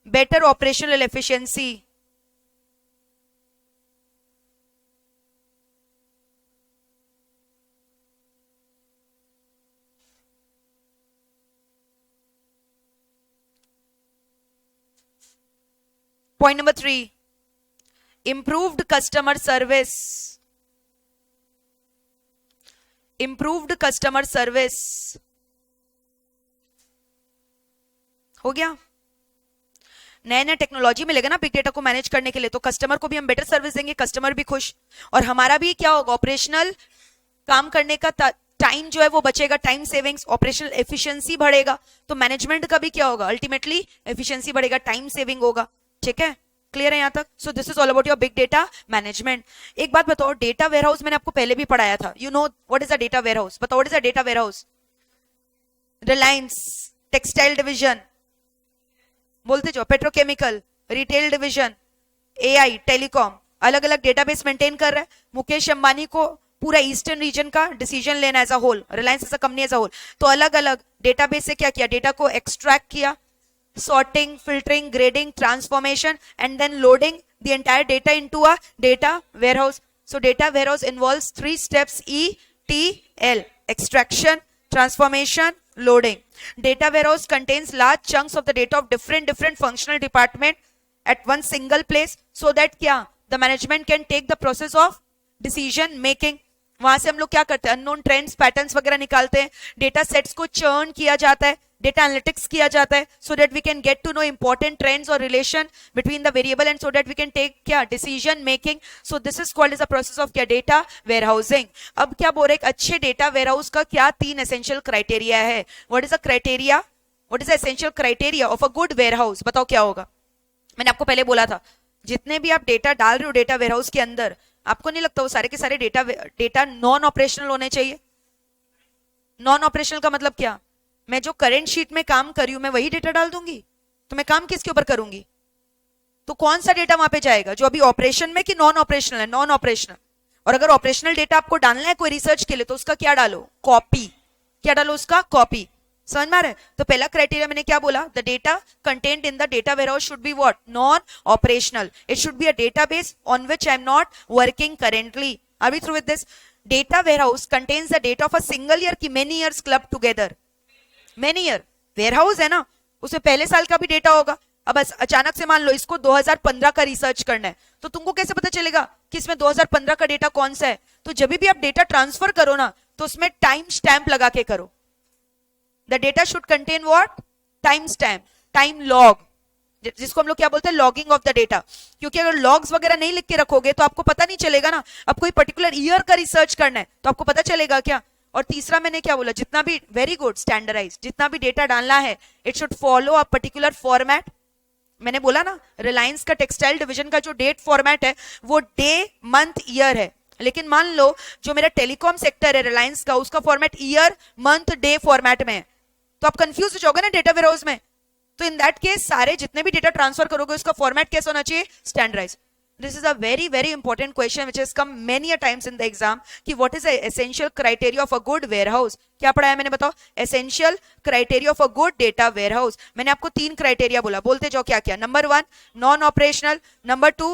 better operational efficiency. Point number 3, improved customer service. Improved customer service. हो गया? नया नया टेक्नोलॉजी मिलेगा ना बिग डेटा को मैनेज करने के लिए, तो कस्टमर को भी हम बेटर सर्विस देंगे, कस्टमर भी खुश, और हमारा भी क्या होगा, ऑपरेशनल काम करने का टाइम जो है वो बचेगा, टाइम सेविंग्स, ऑपरेशनल एफिशिएंसी बढ़ेगा, तो मैनेजमेंट का भी क्या होगा, अल्टीमेटली एफिशिएंसी बढ़ेगा, टाइम सेविंग होगा. ठीक है, क्लियर है यहां तक? सो this is all about your big data management. एक बात बताओ, डेटा वेयरहाउस मैंने आपको पहले भी पढ़ाया था. You know what is a data warehouse? बताओ what is a data warehouse? Reliance textile division, बोलते जाओ, petrochemical, retail division, AI, telecom, अलग अलग डेटाबेस मेंटेन कर रहा है. मुकेश अंबानी को पूरा ईस्टर्न रीजन का डिसीजन लेना as a whole, Reliance as a company as a whole, तो अलग अलग डेटाबेस से क्या किया, डेटा को एक्सट्रैक्ट किया, sorting, filtering, grading, transformation, and then loading the entire data into a data warehouse. So data warehouse involves 3 steps, ETL: extraction, transformation, loading. Data warehouse contains large chunks of the data of different functional department at one single place, so that क्या, the management can take the process of decision making. वहां से हम लोग क्या करते हैं, unknown trends, patterns वगैरह निकालते हैं, डेटा सेट्स को चर्न किया जाता है, डेटा एनालिटिक्स किया जाता है, so that we can get to know important trends और relation between the variable, and so that we can take क्या, decision making. So this is called is a process of क्या, data warehousing. अब क्या बोल रहे, एक अच्छे data warehouse का क्या 3 एसेंशियल क्राइटेरिया है. What is a criteria, what is the essential criteria of a good warehouse? बताओ क्या होगा. मैंने आपको पहले बोला था, जितने भी आप डेटा डाल रहे हो डेटा वेयरहाउस के अंदर, आपको नहीं लगता वो सारे के सारे डेटा नॉन ऑपरेशनल होने चाहिए? नॉन ऑपरेशनल का मतलब क्या, मैं जो करंट शीट में काम कर रही हूं मैं वही डेटा डाल दूंगी, तो मैं काम किसके ऊपर करूंगी? तो कौन सा डेटा वहां पे जाएगा, जो अभी ऑपरेशन में कि नॉन ऑपरेशनल है? Non operational. और अगर ऑपरेशनल डेटा आपको डालना है कोई रिसर्च के लिए, तो उसका क्या डालो, कॉपी. क्या डालो उसका, कॉपी. समझ में आ रहा है? तो पहला क्राइटेरिया मैंने क्या बोला, the data content in the data warehouse should be what, non operational. It should be a database on which I am not working currently. Are we through with this? Data warehouse contains the data of a single year की many years club together. Many year warehouse है ना, उसमें पहले साल का भी data होगा. अब अचानक से मान लो इसको 2015 का रिसर्च करना है, तो तुमको कैसे पता चलेगा कि इसमें 2015 का डेटा कौन सा है? तो जब भी आप डेटा ट्रांसफर करो ना, तो उसमें टाइम स्टैंप लगा के करो. The data should contain what, time stamp, time log, जिसको हम लोग क्या बोलते हैं, लॉगिंग ऑफ द डेटा. क्योंकि अगर लॉग्स वगैरह नहीं लिख के रखोगे तो आपको पता नहीं चलेगा ना. अब कोई पर्टिकुलर ईयर का रिसर्च करना है तो आपको पता चलेगा क्या? और तीसरा मैंने क्या बोला, जितना भी, वेरी गुड, स्टैंडर्डाइज, जितना भी डेटा डालना है it should follow a particular format. मैंने बोला ना, रिलायंस का टेक्सटाइल डिवीजन का जो डेट फॉर्मेट है वो डे मंथ ईयर है, लेकिन मान लो जो मेरा टेलीकॉम सेक्टर है रिलायंस का, उसका format year month day format में है, तो आप कंफ्यूज हो जाओगे ना डेटा वेयरहाउस में. तो इन दैट केस सारे जितने भी डेटा ट्रांसफर करोगे उसका फॉर्मेट कैसा होना चाहिए, standardise. This is a very very important question which has come many a times in the exam कि what is the essential criteria of a good warehouse. क्या पढ़ाया मैंने, बताओ. essential criteria of a good data warehouse. मैंने आपको 3 criteria बोला, बोलते जाओ क्या क्या. Number 1 non operational, number 2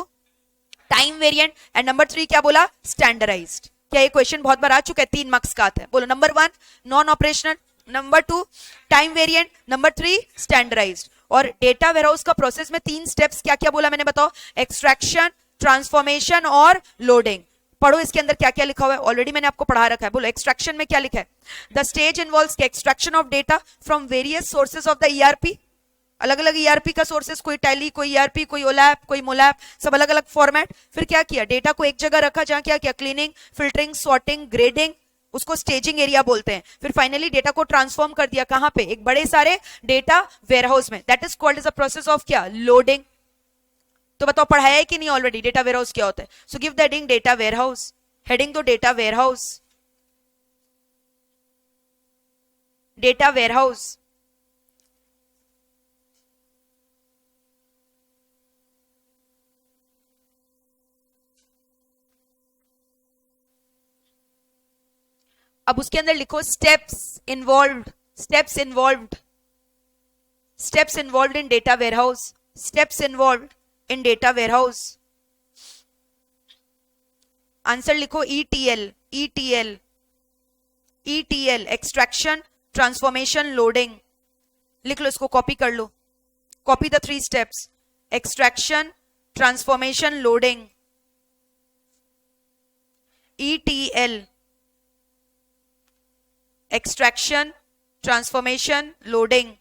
time variant, and number 3 क्या बोला, स्टैंडर्डाइज्ड. क्या ये क्वेश्चन बहुत बार आ चुका है, 3 मार्क्स का आता है. बोलो. Number 1 non operational, number 2 time variant, number 3 standardised. और डेटा वेयरहाउस का प्रोसेस में 3 स्टेप्स क्या क्या बोला मैंने, बताओ. एक्सट्रैक्शन, ट्रांसफॉर्मेशन और लोडिंग. पढ़ो इसके अंदर क्या क्या लिखा हुआ है, ऑलरेडी मैंने आपको पढ़ा रखा है. बोलो एक्सट्रैक्शन में क्या लिखा है, the stage involves extraction of data from various sources of the ERP. अलग अलग ईआरपी का सोर्सेस, कोई टैली, कोई ईआरपी, कोई ओलैप, कोई मोलैप, सब अलग अलग फॉर्मेट. फिर क्या किया, डेटा को एक जगह रखा, जहां क्या किया, क्लीनिंग, फिल्टरिंग, सॉर्टिंग, ग्रेडिंग, उसको स्टेजिंग एरिया बोलते हैं. फिर फाइनली डेटा को ट्रांसफॉर्म कर दिया कहां पे, एक बड़े सारे डेटा वेयरहाउस में. That is called is a process of क्या, लोडिंग. तो बताओ पढ़ाया है कि नहीं ऑलरेडी, डेटा वेयरहाउस क्या होता है. So give the heading data warehouse. Heading तो डेटा वेयरहाउस, डेटा वेयरहाउस. अब उसके अंदर लिखो steps involved, steps involved, steps involved in data warehouse, steps involved in data warehouse. Answer लिखो ETL, ETL, ETL, extraction, transformation, loading. लिख लो इसको, copy कर लो. Copy the 3 steps, extraction, transformation loading, ETL, extraction, transformation, loading.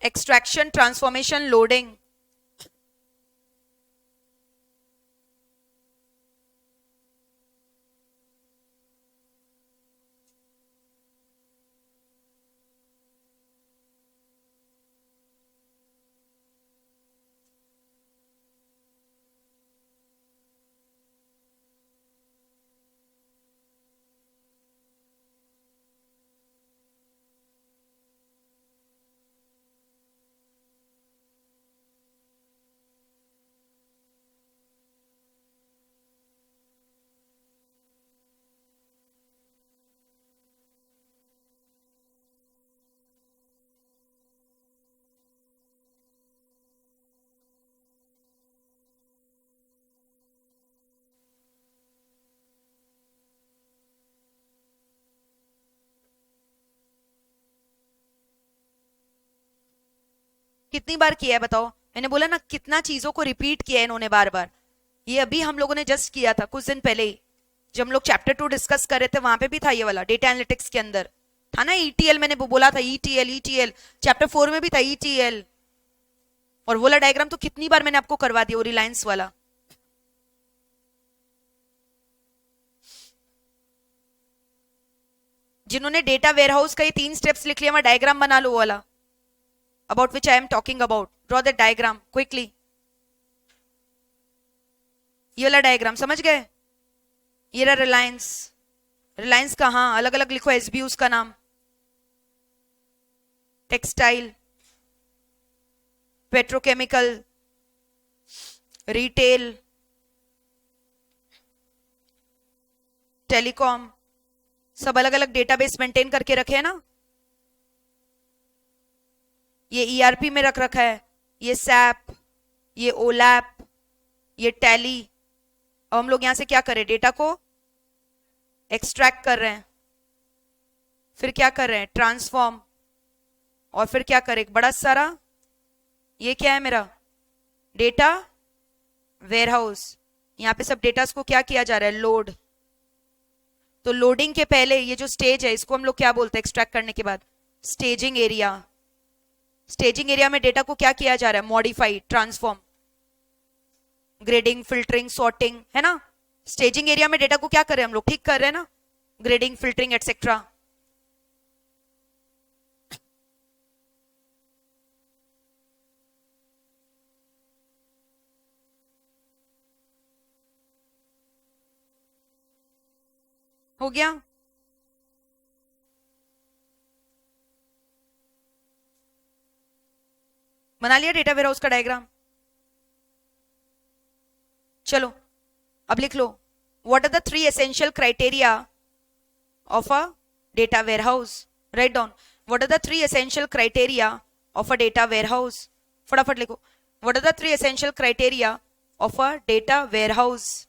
Extraction, transformation, loading. कितनी बार किया है बताओ? मैंने बोला ना कितना चीजों को रिपीट किया है इन्होंने बार बार। ये अभी हम लोगों ने जस्ट किया था कुछ दिन पहले ही, जब हम लोग चैप्टर 2 डिस्कस कर रहे थे, वहां पे भी था ये वाला, डेटा एनालिटिक्स के अंदर था ना ETL, मैंने बोला था ETL चैप्टर 4 में भी था ETL। और वो वाला डायग्राम तो कितनी बार मैंने आपको करवा दिया, वो रिलायंस वाला। जिन्होंने डेटा वेयरहाउस का ये 3 स्टेप्स लिख लिया, वहां डायग्राम बना लो, वो वाला about which I am talking about. Draw the diagram quickly. ये वाला डायग्राम समझ गए? ये रहा रिलायंस। रिलायंस का हाँ अलग अलग लिखो, SBUs का नाम, टेक्सटाइल, पेट्रोकेमिकल, रिटेल, टेलीकॉम, सब अलग अलग डेटाबेस मेंटेन करके रखे हैं ना। ये ERP में रख रखा है, ये SAP, ये OLAP, ये टैली। अब हम लोग यहां से क्या करें, डेटा को एक्सट्रैक्ट कर रहे हैं, फिर क्या कर रहे हैं, ट्रांसफॉर्म, और फिर क्या करें, बड़ा सारा, ये क्या है मेरा डेटा वेयरहाउस। यहां पे सब डेटा को क्या किया जा रहा है, लोड। तो लोडिंग के पहले ये जो स्टेज है, इसको हम लोग क्या बोलते हैं, एक्सट्रैक्ट करने के बाद स्टेजिंग एरिया। स्टेजिंग एरिया में डेटा को क्या किया जा रहा है, modify, transform, grading, filtering, sorting, है ना। स्टेजिंग एरिया में डेटा को क्या कर रहे हैं हम लोग, ठीक कर रहे हैं ना, ग्रेडिंग, फिल्टरिंग एटसेट्रा। हो गया? बना लिया डेटा वेयरहाउस का डायग्राम? चलो अब लिख लो, what are the 3 essential criteria of a data warehouse. Write down, what are the 3 essential criteria of a data warehouse. फटाफट लिखो, what are the 3 essential criteria of a data warehouse.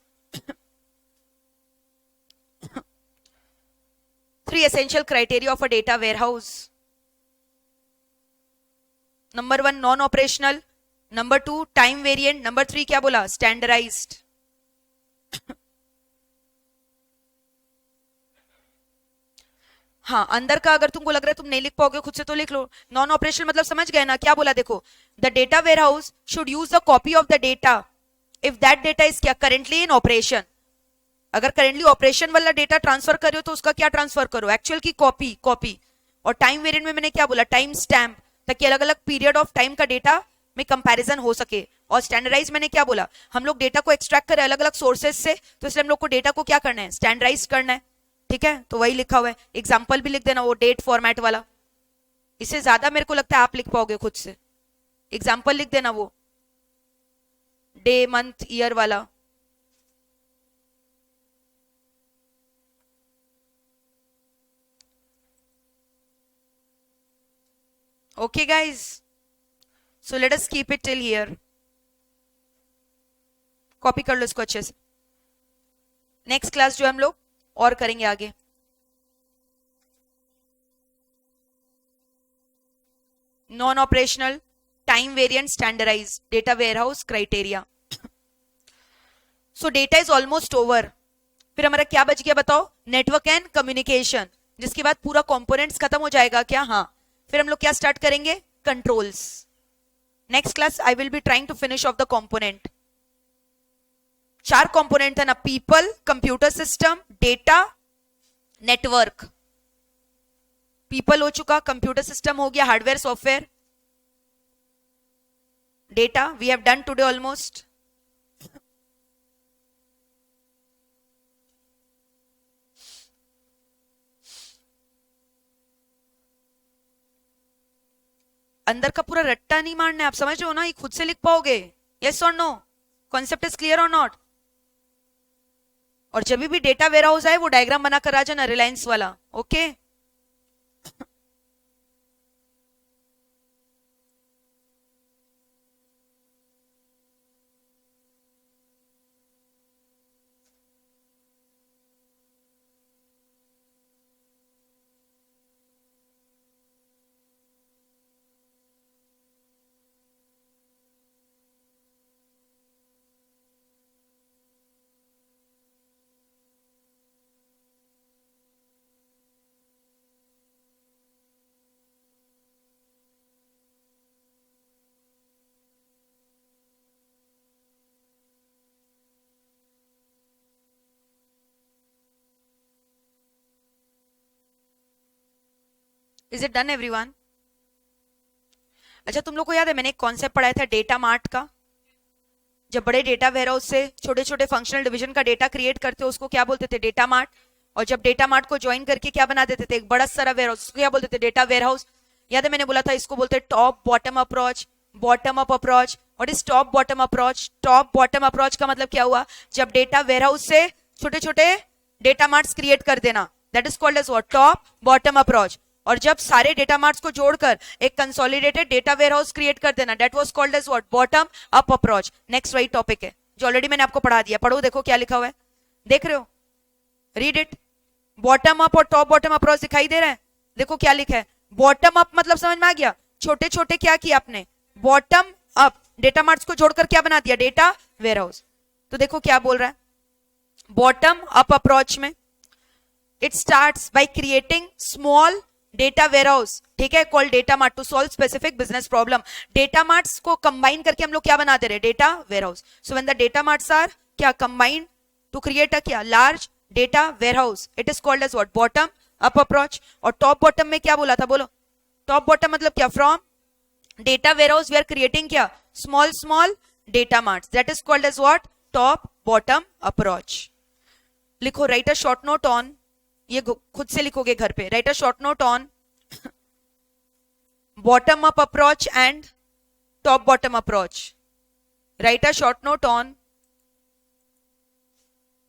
3 essential criteria of a data warehouse. Number 1 non operational, number 2 time variant, number 3 क्या बोला, standardized. हाँ अंदर का अगर तुमको लग रहा है तुम नहीं लिख पाओगे खुद से तो लिख लो। नॉन ऑपरेशनल मतलब समझ गए ना, क्या बोला देखो, the data warehouse should use the copy of the data if that data is क्या करेंटली इन ऑपरेशन। अगर करेंटली ऑपरेशन वाला डेटा ट्रांसफर कर रहे हो तो उसका क्या ट्रांसफर करो, एक्चुअल की कॉपी। और टाइम वेरिएंट में मैंने क्या बोला, टाइम स्टैम्प, ताकि अलग अलग पीरियड ऑफ टाइम का डेटा में कंपैरिजन हो सके। और स्टैंडर्डाइज मैंने क्या बोला, हम लोग डेटा को एक्सट्रैक्ट करें अलग अलग सोर्सेज से, तो इसलिए हम लोग को डेटा को क्या करना है, स्टैंडर्डाइज करना है। ठीक है, तो वही लिखा हुआ है। एग्जाम्पल भी लिख देना वो डेट फॉर्मेट वाला, इससे ज्यादा मेरे को लगता है आप लिख पाओगे खुद से। एग्जाम्पल लिख देना वो डे मंथ ईयर वाला। Okay guys, so let us keep it till here. Copy कर लो इसको अच्छे से. नेक्स्ट क्लास जो हम लोग और करेंगे आगे. Non operational time variant standardise data warehouse criteria. So data is almost over. फिर हमारा क्या बच गया बताओ? नेटवर्क एंड कम्युनिकेशन, जिसके बाद पूरा कंपोनेंट्स खत्म हो जाएगा क्या? हाँ. फिर हम लोग क्या स्टार्ट करेंगे? Controls. Next class I will be trying to finish off the component. 4 component है ना, people, computer system, data, network. People हो चुका, कंप्यूटर सिस्टम हो गया, hardware software, data we have done today almost. अंदर का पूरा रट्टा नहीं मारना है, आप समझ रहे हो ना? ये खुद से लिख पाओगे. यस और नो? कॉन्सेप्ट इज क्लियर और नॉट? और जब भी डेटा वेयरहाउस आए वो डायग्राम बनाकर आ जाना, रिलायंस वाला. Okay is it done everyone? अच्छा तुम लोग को याद है मैंने एक कॉन्सेप्ट पढ़ाया था डेटा मार्ट का. जब बड़े डेटा वेयरहाउस से छोटे छोटे फंक्शनल डिवीजन का डेटा क्रिएट करते उसको क्या बोलते थे? Data mart. और जब डेटा मार्ट को ज्वाइन करके क्या बना देते थे? एक बड़ा सारा वेयरहाउस. उसको क्या बोलते थे? Data warehouse. याद है मैंने बोला था इसको बोलते top bottom approach. Bottom up approach. What is top bottom approach? Top bottom approach का मतलब क्या हुआ? जब डेटा वेयरहाउस से छोटे छोटे डेटा मार्ट्स क्रिएट कर देना, that is called as what? Top bottom approach. और जब सारे डेटा मार्ट्स को जोड़कर एक कंसोलिडेटेड डेटा वेयरहाउस क्रिएट कर देना, that was called as what? Bottom up approach. Next वही टॉपिक है जो ऑलरेडी मैंने आपको पढ़ा दिया. पढ़ो, देखो क्या लिखा हुआ है. देख रहे हो? Read it. बॉटम अप और टॉप बॉटम अप्रोच दिखाई दे रहा है? देखो क्या लिखा है. बॉटम अप मतलब समझ में आ गया? छोटे छोटे क्या किया आपने? बॉटम अप डेटा मार्ट्स को जोड़कर क्या बना दिया? Data warehouse. तो देखो क्या बोल रहा है. बॉटम अप अप्रोच में it starts by creating small data warehouse, ठीक है, called data mart to solve specific business problem. Data marts को कंबाइन करके हम लोग क्या बना दे रहे? Data warehouse. So when the data marts are क्या कंबाइन टू क्रिएट अ क्या? Large data warehouse, it is called as what? Bottom up approach. और टॉप बॉटम में क्या बोला था? बोलो. टॉप बॉटम मतलब क्या? From data warehouse we are creating क्या? Small small data marts, that is called as what? Top bottom approach. लिखो, write a short note on, ये खुद से लिखोगे घर पे. Write a short note on bottom up approach and top bottom approach. Write a short note on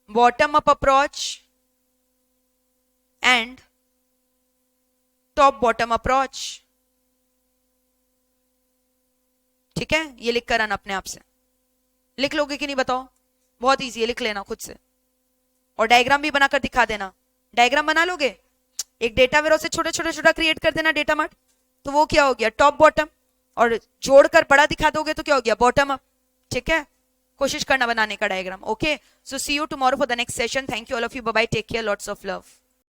bottom up approach and top bottom approach. ठीक है, ये लिख कर आना अपने आप से. लिख लोगे कि नहीं बताओ? बहुत इजी है, लिख लेना खुद से. और डायग्राम भी बनाकर दिखा देना. डायग्राम बना लोगे? एक डेटा वेयरहाउस से छोटा छोटा छोटा क्रिएट कर देना डेटा मार्ट, तो वो क्या हो गया? Top bottom. और जोड़कर बड़ा दिखा दोगे तो क्या हो गया? Bottom up. ठीक है, कोशिश करना बनाने का diagram. Okay, so see you tomorrow for the next session. Thank you all of you. Bye bye. Take care. Lots of love.